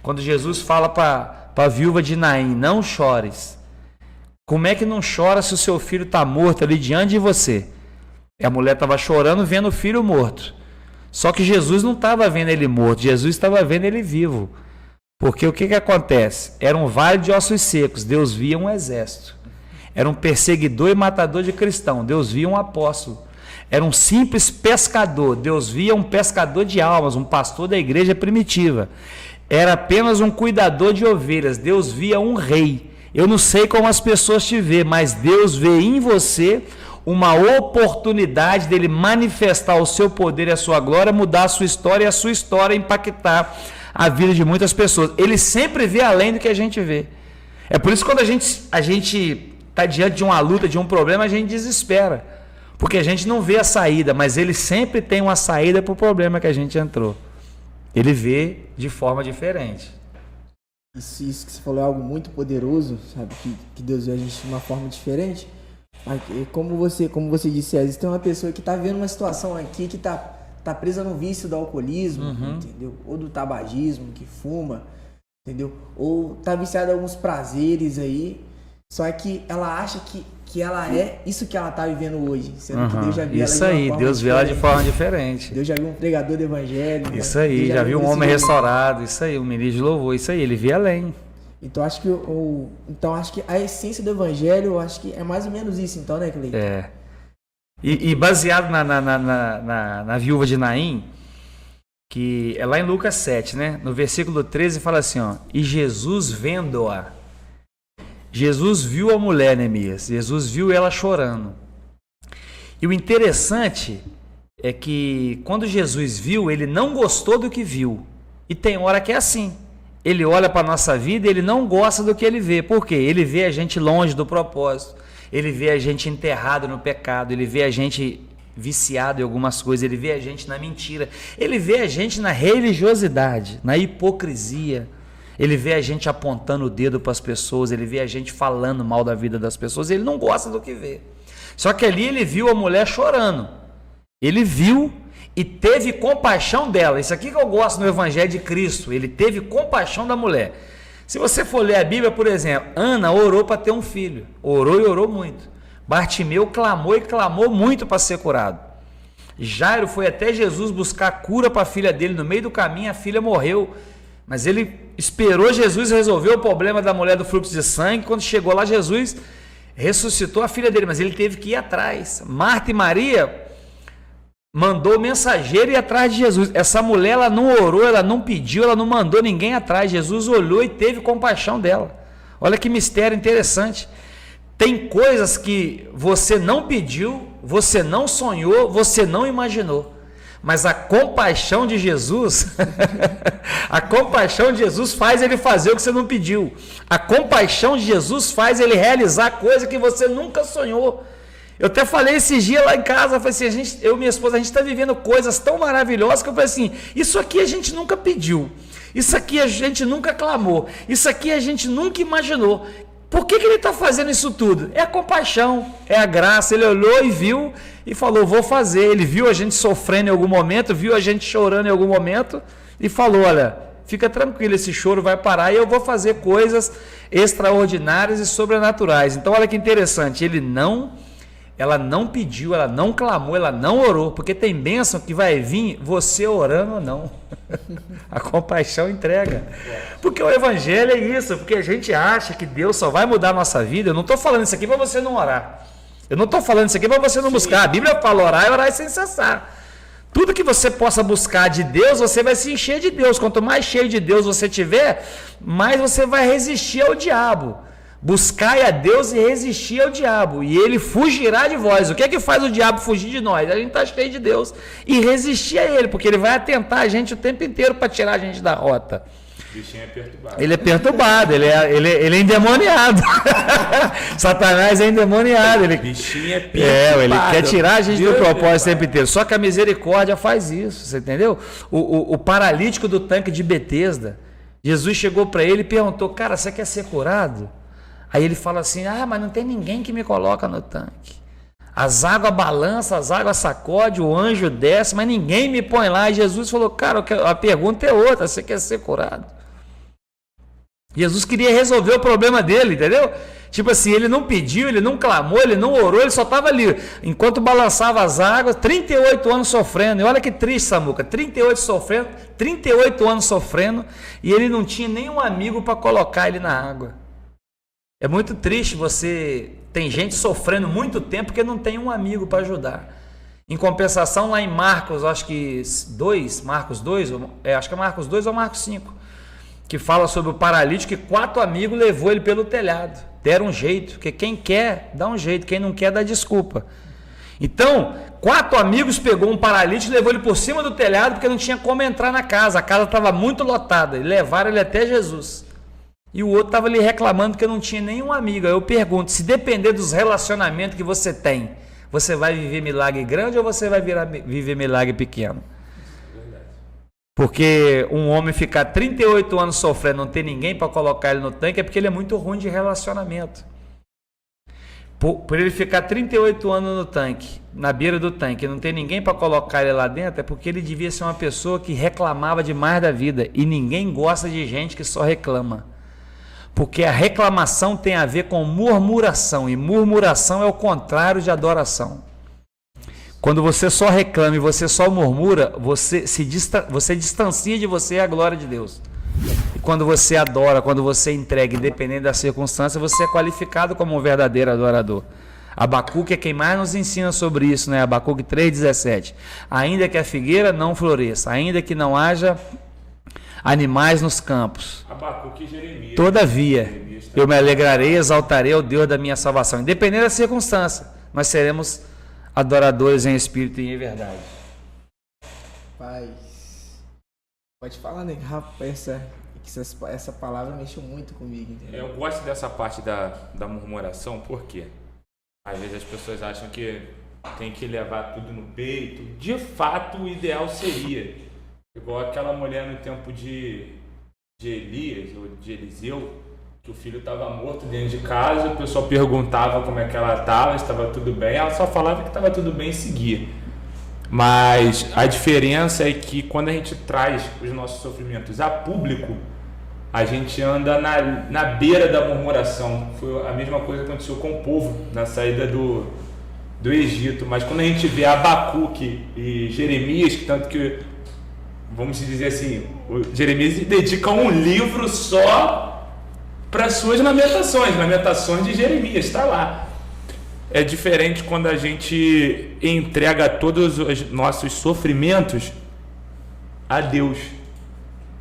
Quando Jesus fala para a viúva de Naim, não chores. Como é que não chora se o seu filho está morto ali diante de você? E a mulher estava chorando vendo o filho morto. Só que Jesus não estava vendo ele morto, Jesus estava vendo ele vivo. Porque o que acontece? Era um vale de ossos secos, Deus via um exército. Era um perseguidor e matador de cristão, Deus via um apóstolo. Era um simples pescador, Deus via um pescador de almas, um pastor da igreja primitiva. Era apenas um cuidador de ovelhas, Deus via um rei. Eu não sei como as pessoas te vê, mas Deus vê em você uma oportunidade dele manifestar o seu poder e a sua glória, mudar a sua história e a sua história impactar a vida de muitas pessoas. Ele sempre vê além do que a gente vê. É por isso que quando a gente está diante de uma luta, de um problema, a gente desespera. Porque a gente não vê a saída, mas ele sempre tem uma saída para o problema que a gente entrou. Ele vê de forma diferente.
Isso que você falou é algo muito poderoso, sabe? Que Deus vê a gente de uma forma diferente. Mas como você disse, existem uma pessoa que está vendo uma situação aqui que tá presa no vício do alcoolismo, entendeu? Ou do tabagismo, que fuma, entendeu? Ou tá viciada em alguns prazeres aí, só que ela acha que ela é isso que ela tá vivendo hoje, sendo que Deus já viu
isso
ela de
aí,
uma
Deus vê ela de forma diferente.
Deus já viu um pregador do evangelho.
Isso aí, já viu um homem restaurado, isso aí, um ministro de louvor, isso aí, ele vê além.
Então acho que a essência do evangelho, eu acho que é mais ou menos isso, então, né, Cleiton?
É. E baseado na viúva de Naim, que é lá em Lucas 7, né? No versículo 13 fala assim, ó, e Jesus vendo-a. Jesus viu a mulher, Neemias. Jesus viu ela chorando. E o interessante é que quando Jesus viu, ele não gostou do que viu. E tem hora que é assim. Ele olha para a nossa vida e ele não gosta do que ele vê. Por quê? Ele vê a gente longe do propósito. Ele vê a gente enterrado no pecado. Ele vê a gente viciado em algumas coisas. Ele vê a gente na mentira. Ele vê a gente na religiosidade, na hipocrisia. Ele vê a gente apontando o dedo para as pessoas. Ele vê a gente falando mal da vida das pessoas. Ele não gosta do que vê. Só que ali ele viu a mulher chorando. Ele viu e teve compaixão dela. Isso aqui que eu gosto no Evangelho de Cristo. Ele teve compaixão da mulher. Se você for ler a Bíblia, por exemplo, Ana orou para ter um filho. Orou e orou muito. Bartimeu clamou e clamou muito para ser curado. Jairo foi até Jesus buscar cura para a filha dele. No meio do caminho, a filha morreu. Mas ele esperou Jesus resolver o problema da mulher do fluxo de sangue. Quando chegou lá, Jesus ressuscitou a filha dele. Mas ele teve que ir atrás. Marta e Maria mandou o mensageiro ir atrás de Jesus. Essa mulher, ela não orou, ela não pediu, ela não mandou ninguém atrás. Jesus olhou e teve compaixão dela. Olha que mistério interessante. Tem coisas que você não pediu, você não sonhou, você não imaginou. Mas a compaixão de Jesus, a compaixão de Jesus faz ele fazer o que você não pediu. A compaixão de Jesus faz ele realizar coisa que você nunca sonhou. Eu até falei esses dias lá em casa, falei assim, eu e minha esposa, a gente está vivendo coisas tão maravilhosas que eu falei assim, isso aqui a gente nunca pediu, isso aqui a gente nunca clamou, isso aqui a gente nunca imaginou. Por que ele está fazendo isso tudo? É a compaixão, é a graça. Ele olhou e viu e falou, vou fazer. Ele viu a gente sofrendo em algum momento, viu a gente chorando em algum momento e falou, olha, fica tranquilo, esse choro vai parar e eu vou fazer coisas extraordinárias e sobrenaturais. Então olha que interessante, ela não pediu, ela não clamou, ela não orou, porque tem bênção que vai vir você orando ou não. A compaixão entrega. Porque o evangelho é isso, porque a gente acha que Deus só vai mudar a nossa vida. Eu não estou falando isso aqui para você não orar. Eu não estou falando isso aqui para você não buscar. A Bíblia fala orar e orar sem cessar. Tudo que você possa buscar de Deus, você vai se encher de Deus. Quanto mais cheio de Deus você tiver, mais você vai resistir ao diabo. Buscai a Deus e resistir ao diabo, e ele fugirá de vós. O que é que faz o diabo fugir de nós? A gente está cheio de Deus e resistir a ele, porque ele vai atentar a gente o tempo inteiro para tirar a gente da rota.
O bichinho é perturbado.
Ele é perturbado, ele é endemoniado. Satanás é endemoniado.
O bichinho é perturbado.
Ele quer tirar a gente do propósito o tempo inteiro. Só que a misericórdia faz isso, você entendeu? O paralítico do tanque de Betesda, Jesus chegou para ele e perguntou: cara, você quer ser curado? Aí ele fala assim: mas não tem ninguém que me coloca no tanque. As águas balançam, as águas sacodem, o anjo desce, mas ninguém me põe lá. E Jesus falou: cara, a pergunta é outra, você quer ser curado? Jesus queria resolver o problema dele, entendeu? Tipo assim, ele não pediu, ele não clamou, ele não orou, ele só estava ali. Enquanto balançava as águas, 38 anos sofrendo. E olha que triste, Samuca, 38 anos sofrendo, e ele não tinha nenhum amigo para colocar ele na água. É muito triste você... Tem gente sofrendo muito tempo porque não tem um amigo para ajudar. Em compensação, lá em Marcos, acho que 2, Marcos 2, acho que é Marcos 2 ou Marcos 5, que fala sobre o paralítico que 4 amigos levou ele pelo telhado. Deram um jeito, porque quem quer, dá um jeito, quem não quer, dá desculpa. Então, 4 amigos pegou um paralítico e levou ele por cima do telhado porque não tinha como entrar na casa. A casa estava muito lotada e levaram ele até Jesus. E o outro estava ali reclamando que não tinha nenhum amigo. Aí eu pergunto, se depender dos relacionamentos que você tem, você vai viver milagre grande ou você vai viver milagre pequeno? Porque um homem ficar 38 anos sofrendo, não ter ninguém para colocar ele no tanque, é porque ele é muito ruim de relacionamento. Por ele ficar 38 anos no tanque, na beira do tanque, não ter ninguém para colocar ele lá dentro, é porque ele devia ser uma pessoa que reclamava demais da vida. E ninguém gosta de gente que só reclama. Porque a reclamação tem a ver com murmuração, e murmuração é o contrário de adoração. Quando você só reclama e você só murmura, você distancia de você a glória de Deus. E quando você adora, quando você entrega, independente da circunstância, você é qualificado como um verdadeiro adorador. Abacuque é quem mais nos ensina sobre isso, né? Abacuque 3,17. Ainda que a figueira não floresça, ainda que não haja animais nos campos,
Abacuque e Jeremias.
Todavia, eu me alegrarei e exaltarei ao Deus da minha salvação. Independente da circunstância, nós seremos adoradores em espírito e em verdade.
Paz. Pode falar, né? Rapaz, essa palavra mexeu muito comigo, entendeu?
Eu gosto dessa parte da murmuração, porque às vezes as pessoas acham que tem que levar tudo no peito. De fato, o ideal seria igual aquela mulher no tempo de Elias, ou de Eliseu, que o filho estava morto dentro de casa, o pessoal perguntava como é que ela estava, estava tudo bem, ela só falava que estava tudo bem e seguia. Mas a diferença é que quando a gente traz os nossos sofrimentos a público, a gente anda na beira da murmuração. Foi a mesma coisa que aconteceu com o povo na saída do Egito. Mas quando a gente vê Abacuque e Jeremias, que tanto que, vamos dizer assim, o Jeremias dedica um livro só para suas lamentações de Jeremias, está lá. É diferente quando a gente entrega todos os nossos sofrimentos a Deus.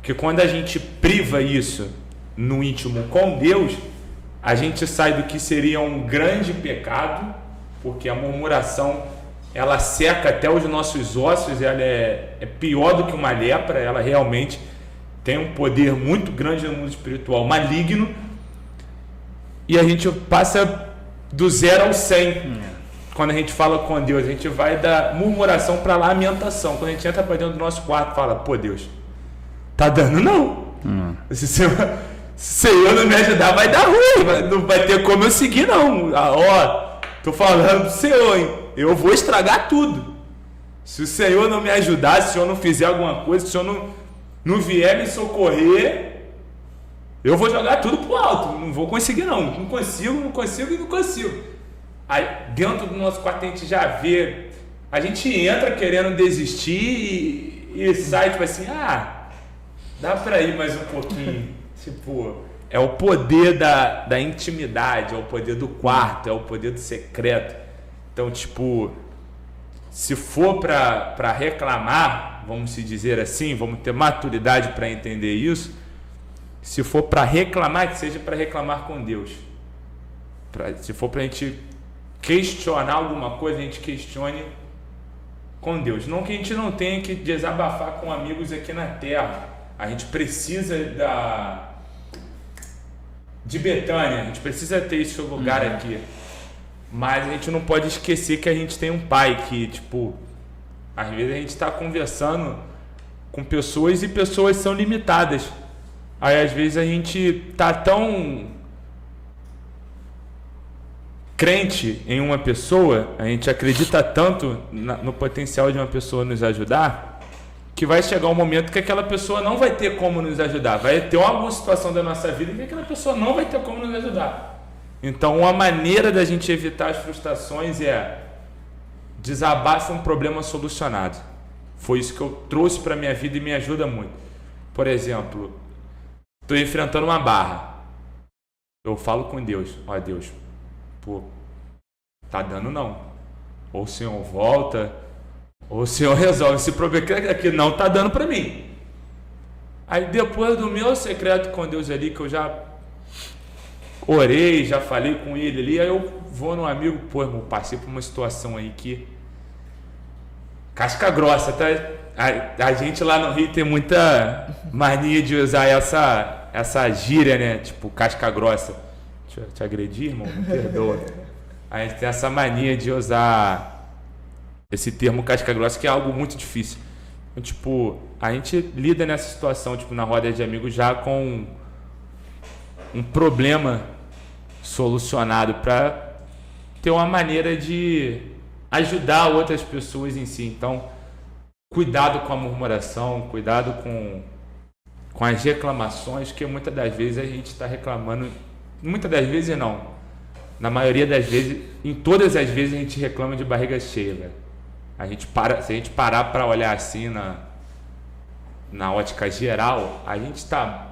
Porque quando a gente priva isso no íntimo com Deus, a gente sai do que seria um grande pecado, porque a murmuração, ela seca até os nossos ossos, ela é pior do que uma lepra, ela realmente tem um poder muito grande no mundo espiritual, maligno, e a gente passa do 0 ao 100. Quando a gente fala com Deus, a gente vai da murmuração para lamentação. Quando a gente entra para dentro do nosso quarto, fala: pô, Deus, tá dando não. Se o Senhor não me ajudar, vai dar ruim, não vai ter como eu seguir não. Tô falando pro Senhor, hein? Eu vou estragar tudo. Se o Senhor não me ajudar, se o Senhor não fizer alguma coisa, se o Senhor não vier me socorrer, eu vou jogar tudo pro alto. Não vou conseguir não. Não consigo. Aí dentro do nosso quarto a gente já vê, a gente entra querendo desistir e sai tipo assim, dá pra ir mais um pouquinho. Tipo, é o poder da intimidade, é o poder do quarto, é o poder do secreto. Então, tipo, se for para reclamar, vamos se dizer assim, vamos ter maturidade para entender isso, se for para reclamar, que seja para reclamar com Deus. Se for para a gente questionar alguma coisa, a gente questione com Deus. Não que a gente não tenha que desabafar com amigos aqui na terra. A gente precisa de Betânia, a gente precisa ter esse lugar aqui. Mas a gente não pode esquecer que a gente tem um pai que, tipo, às vezes a gente está conversando com pessoas e pessoas são limitadas. Aí às vezes a gente tá tão crente em uma pessoa, a gente acredita tanto no potencial de uma pessoa nos ajudar, que vai chegar um momento que aquela pessoa não vai ter como nos ajudar. Vai ter alguma situação da nossa vida que aquela pessoa não vai ter como nos ajudar. Então, uma maneira da gente evitar as frustrações é desabafa um problema solucionado. Foi isso que eu trouxe para minha vida e me ajuda muito. Por exemplo, estou enfrentando uma barra. Eu falo com Deus. Ó Deus, pô, tá dando não. Ou o Senhor volta, ou o Senhor resolve esse problema que não tá dando para mim. Aí depois do meu secreto com Deus ali, que eu já orei, já falei com ele ali, aí eu vou num amigo, pô, irmão, passei por uma situação aí que casca grossa, tá? A gente lá no Rio tem muita mania de usar essa gíria, né? Tipo, casca grossa. Deixa eu te agredir, irmão? Me perdoa. A gente tem essa mania de usar esse termo casca grossa, que é algo muito difícil. Então, tipo, a gente lida nessa situação, tipo, na roda de amigos já com um problema solucionado para ter uma maneira de ajudar outras pessoas em si. Então, cuidado com a murmuração, cuidado com as reclamações, que muitas das vezes a gente está reclamando, muitas das vezes não, na maioria das vezes, em todas as vezes a gente reclama de barriga cheia, velho. Se a gente parar para olhar assim na ótica geral, a gente está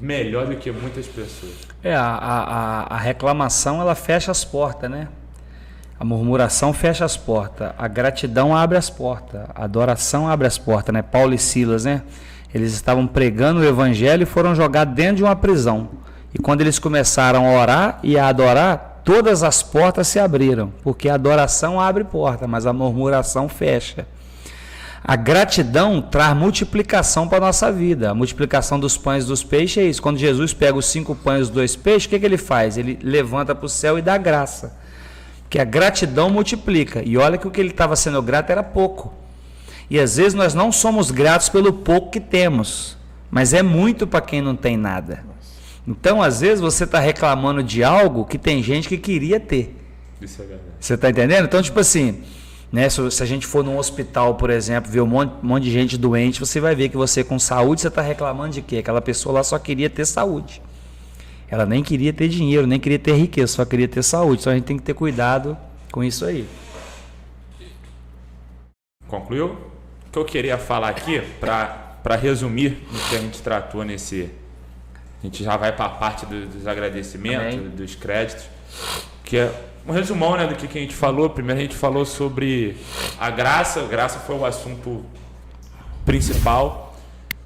melhor do que muitas pessoas.
A reclamação, ela fecha as portas, né? A murmuração fecha as portas, a gratidão abre as portas, a adoração abre as portas, né? Paulo e Silas, né? Eles estavam pregando o evangelho e foram jogados dentro de uma prisão. E quando eles começaram a orar e a adorar, todas as portas se abriram, porque a adoração abre porta, mas a murmuração fecha. A gratidão traz multiplicação para a nossa vida. A multiplicação dos pães e dos peixes é isso. Quando Jesus pega os 5 pães e os 2 peixes, o que ele faz? Ele levanta para o céu e dá graça. Porque a gratidão multiplica. E olha que o que ele estava sendo grato era pouco. E às vezes nós não somos gratos pelo pouco que temos, mas é muito para quem não tem nada. Então, às vezes, você está reclamando de algo que tem gente que queria ter.
Isso é verdade.
Você está entendendo? Então, tipo assim, né, se a gente for num hospital, por exemplo, ver um monte de gente doente, você vai ver que você com saúde, você está reclamando de quê? Aquela pessoa lá só queria ter saúde. Ela nem queria ter dinheiro, nem queria ter riqueza, só queria ter saúde. Então a gente tem que ter cuidado com isso aí.
Concluiu? O que eu queria falar aqui, para resumir o que a gente tratou nesse... A gente já vai para a parte dos agradecimentos,
Amém.
Dos créditos, que é um resumão, né, do que a gente falou. Primeiro a gente falou sobre a graça. A graça foi o assunto principal,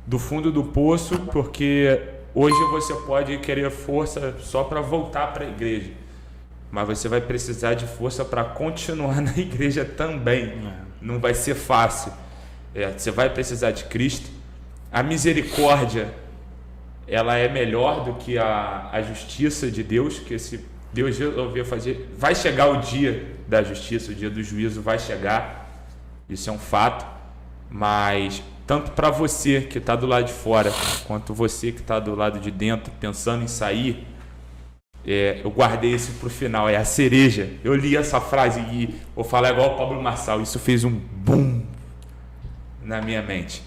do fundo do poço, porque hoje você pode querer força só para voltar para a igreja, mas você vai precisar de força para continuar na igreja também. Não vai ser fácil. Você vai precisar de Cristo. A misericórdia, ela é melhor do que a justiça de Deus, que se Deus resolver fazer, vai chegar o dia da justiça, o dia do juízo vai chegar, isso é um fato, mas tanto para você que está do lado de fora, quanto você que está do lado de dentro, pensando em sair, eu guardei isso para o final, é a cereja. Eu li essa frase e vou falar igual o Pablo Marçal, isso fez um boom na minha mente.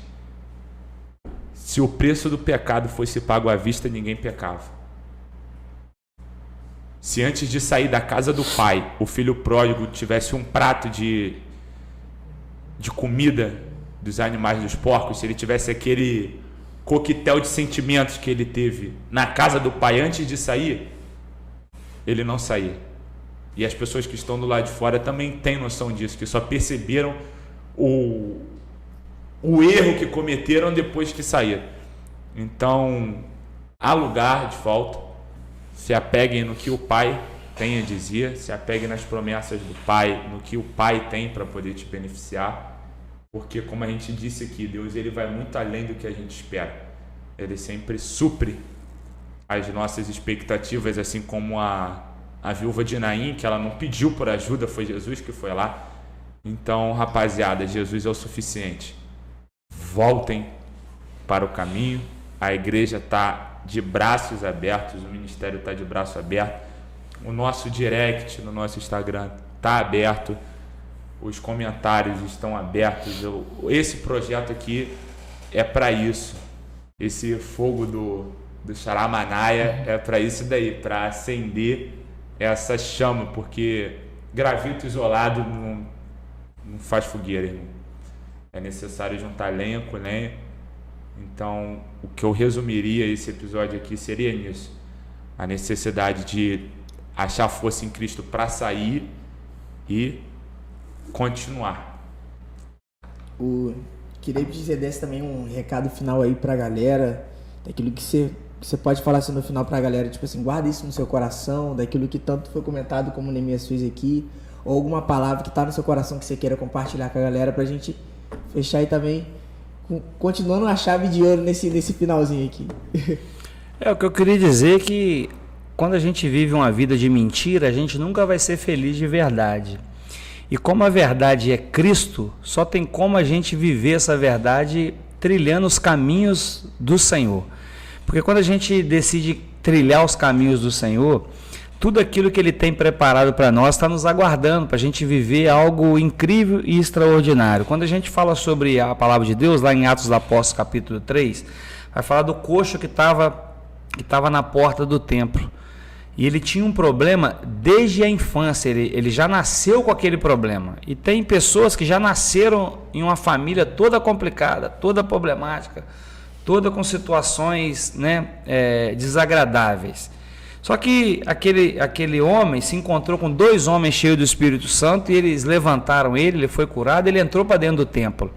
Se o preço do pecado fosse pago à vista, ninguém pecava. Se antes de sair da casa do pai, o filho pródigo tivesse um prato de comida dos animais dos porcos, se ele tivesse aquele coquetel de sentimentos que ele teve na casa do pai antes de sair, ele não saía. E as pessoas que estão do lado de fora também têm noção disso, que só perceberam o erro que cometeram depois que saíram. Então, há lugar de volta. Se apeguem no que o Pai tem a dizer, se apeguem nas promessas do Pai, no que o Pai tem para poder te beneficiar, porque, como a gente disse aqui, Deus ele vai muito além do que a gente espera. Ele sempre supre as nossas expectativas, assim como a viúva de Naim, que ela não pediu por ajuda, foi Jesus que foi lá. Então, rapaziada, Jesus é o suficiente. Voltem para o caminho. A igreja está de braços abertos, o ministério está de braço aberto. O nosso direct no nosso Instagram está aberto. Os comentários estão abertos. Esse projeto aqui é para isso. Esse fogo do Xaramanaia é para isso daí, para acender essa chama, porque gravito isolado não faz fogueira, irmão. É necessário juntar lenha com lenha. Então, o que eu resumiria esse episódio aqui seria nisso: a necessidade de achar força em Cristo para sair e continuar.
Queria que você desse também um recado final aí pra galera, daquilo que você pode falar assim no final pra galera, tipo assim, guarda isso no seu coração, daquilo que tanto foi comentado como o Neemias fez aqui, ou alguma palavra que tá no seu coração que você queira compartilhar com a galera pra gente fechar aí também, continuando a chave de ouro nesse finalzinho aqui.
O que eu queria dizer é que quando a gente vive uma vida de mentira, a gente nunca vai ser feliz de verdade. E como a verdade é Cristo, só tem como a gente viver essa verdade trilhando os caminhos do Senhor. Porque quando a gente decide trilhar os caminhos do Senhor, tudo aquilo que Ele tem preparado para nós está nos aguardando, para a gente viver algo incrível e extraordinário. Quando a gente fala sobre a palavra de Deus, lá em Atos dos Apóstolos, capítulo 3, vai falar do coxo que estava na porta do templo. E ele tinha um problema desde a infância, ele já nasceu com aquele problema. E tem pessoas que já nasceram em uma família toda complicada, toda problemática, toda com situações, desagradáveis. Só que aquele homem se encontrou com 2 homens cheios do Espírito Santo e eles levantaram ele foi curado, ele entrou para dentro do templo.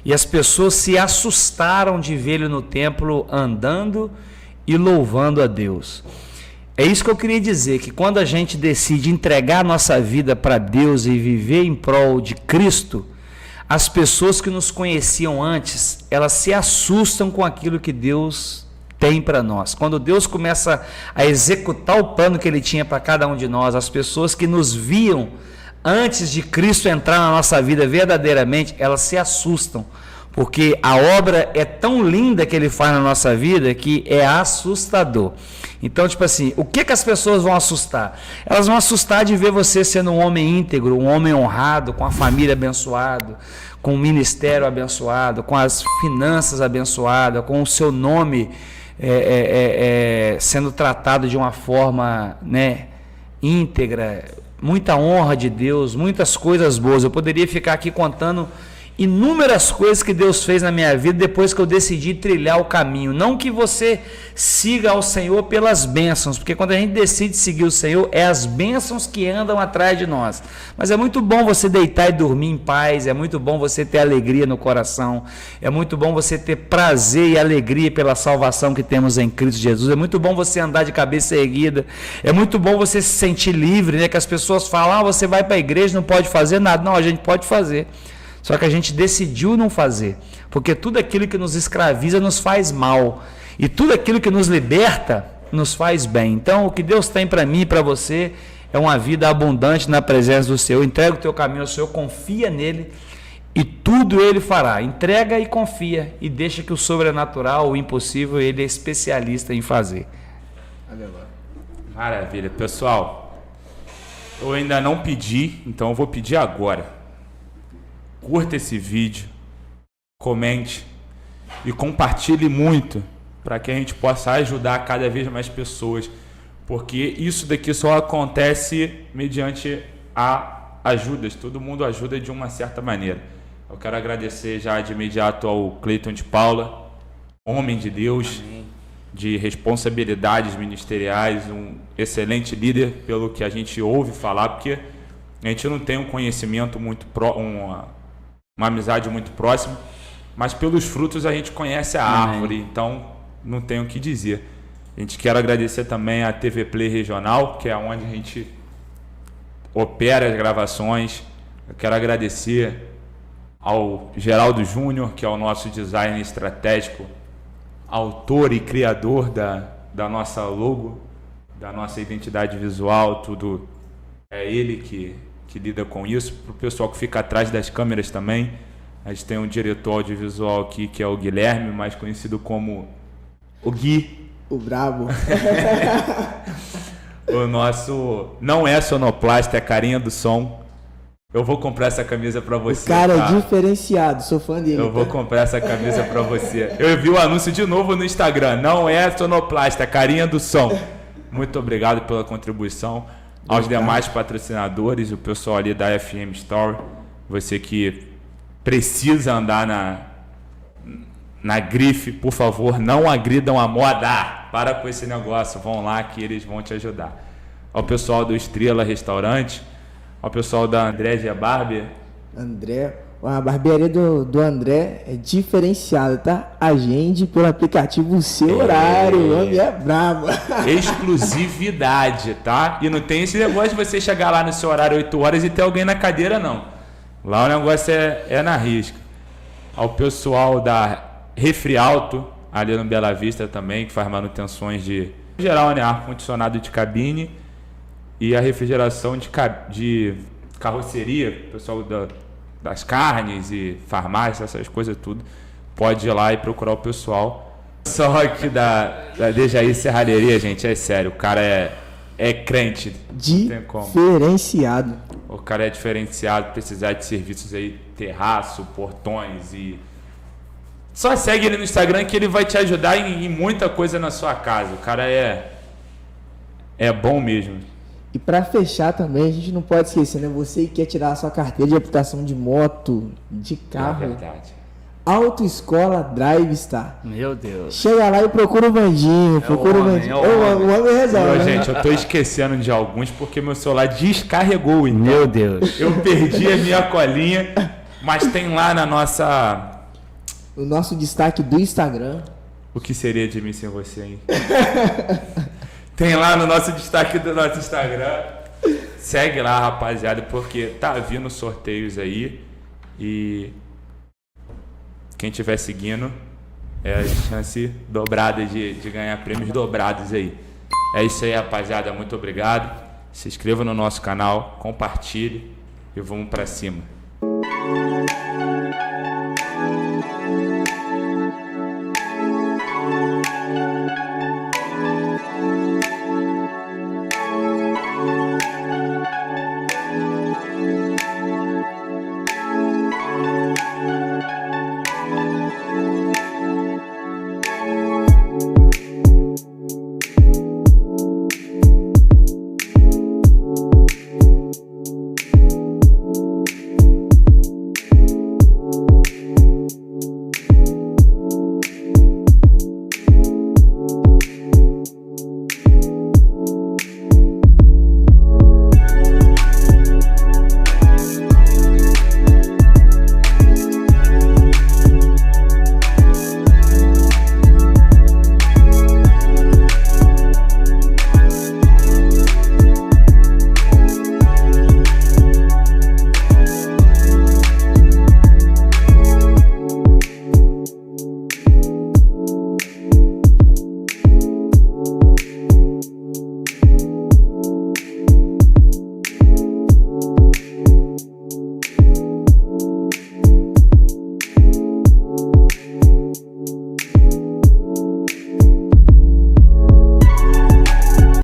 E as pessoas se assustaram de ver ele no templo andando e louvando a Deus. É isso que eu queria dizer, que quando a gente decide entregar a nossa vida para Deus e viver em prol de Cristo, as pessoas que nos conheciam antes, elas se assustam com aquilo que Deus tem para nós. Quando Deus começa a executar o plano que Ele tinha para cada um de nós, as pessoas que nos viam antes de Cristo entrar na nossa vida verdadeiramente, elas se assustam, porque a obra é tão linda que Ele faz na nossa vida que é assustador. Então, tipo assim, o que as pessoas vão assustar? Elas vão assustar de ver você sendo um homem íntegro, um homem honrado, com a família abençoada, com o ministério abençoado, com as finanças abençoadas, com o seu nome sendo tratado de uma forma íntegra, muita honra de Deus, muitas coisas boas. Eu poderia ficar aqui contando inúmeras coisas que Deus fez na minha vida depois que eu decidi trilhar o caminho. Não que você siga ao Senhor pelas bênçãos, porque quando a gente decide seguir o Senhor, é as bênçãos que andam atrás de nós. Mas é muito bom você deitar e dormir em paz, é muito bom você ter alegria no coração, é muito bom você ter prazer e alegria pela salvação que temos em Cristo Jesus, é muito bom você andar de cabeça erguida, é muito bom você se sentir livre, que as pessoas falam, você vai para a igreja, não pode fazer nada. Não, a gente pode fazer. Só que a gente decidiu não fazer, porque tudo aquilo que nos escraviza nos faz mal, e tudo aquilo que nos liberta nos faz bem. Então, o que Deus tem para mim e para você é uma vida abundante na presença do Senhor. Entrega o teu caminho ao Senhor, confia nele, e tudo Ele fará. Entrega e confia, e deixa que o sobrenatural, o impossível, Ele é especialista em fazer.
Maravilha. Pessoal, eu ainda não pedi, então eu vou pedir agora. Curta esse vídeo, comente e compartilhe muito para que a gente possa ajudar cada vez mais pessoas, porque isso daqui só acontece mediante a ajudas, todo mundo ajuda de uma certa maneira. Eu quero agradecer já de imediato ao Cleiton de Paula, homem de Deus, de responsabilidades ministeriais, um excelente líder, pelo que a gente ouve falar, porque a gente não tem um conhecimento muito uma amizade muito próxima, mas pelos frutos a gente conhece a árvore, então não tenho o que dizer. A gente quer agradecer também a TV Play Regional, que é onde a gente opera as gravações. Eu quero agradecer ao Geraldo Júnior, que é o nosso designer estratégico, autor e criador da nossa logo, da nossa identidade visual, tudo é ele que lida com isso. Para o pessoal que fica atrás das câmeras também, a gente tem um diretor audiovisual aqui, que é o Guilherme, mais conhecido como o Gui.
O brabo.
O nosso não é sonoplasta, é carinha do som. Eu vou comprar essa camisa pra você.
O cara
tá?
é diferenciado, sou fã dele.
Eu vou comprar essa camisa pra você. Eu vi o anúncio de novo no Instagram. Não é sonoplasta, é carinha do som. Muito obrigado pela contribuição. Aos demais patrocinadores, o pessoal ali da FM Store. Você que precisa andar na grife, por favor, não agridam a moda. Para com esse negócio. Vão lá que eles vão te ajudar. Ao pessoal do Estrela Restaurante. Ao pessoal da André Gia Barber.
André, a barbearia do André é diferenciada, tá? Agende pelo aplicativo o seu horário, o homem é brabo.
Exclusividade, tá? E não tem esse negócio de você chegar lá no seu horário 8 horas e ter alguém na cadeira, não. Lá o negócio é na risca. Ao pessoal da Refri Alto, ali no Bela Vista também, que faz manutenções de geral, né? Ar-condicionado de cabine. E a refrigeração de carroceria, pessoal das carnes e farmácias, essas coisas tudo, pode ir lá e procurar o pessoal. Só aqui da Dejaí Serralheria, gente, é sério, o cara é crente.
Diferenciado.
O cara é diferenciado, precisar de serviços aí, terraço, portões e... Só segue ele no Instagram que ele vai te ajudar em muita coisa na sua casa. O cara é bom mesmo.
E para fechar também, a gente não pode esquecer, né? Você que quer tirar a sua carteira de habilitação de moto, de carro.
É verdade.
Autoescola DriveStar.
Meu Deus.
Chega lá e procura o Vandinho. Procura o Vandinho. O homem resolve.
Gente, eu tô esquecendo de alguns porque meu celular descarregou. Então
meu Deus.
Eu perdi a minha colinha, mas tem lá na
o nosso destaque do Instagram.
O que seria de mim sem você, hein? Tem lá no nosso destaque do nosso Instagram. Segue lá, rapaziada, porque tá vindo sorteios aí. E quem estiver seguindo, é a chance dobrada de ganhar prêmios dobrados aí. É isso aí, rapaziada. Muito obrigado. Se inscreva no nosso canal, compartilhe e vamos pra cima.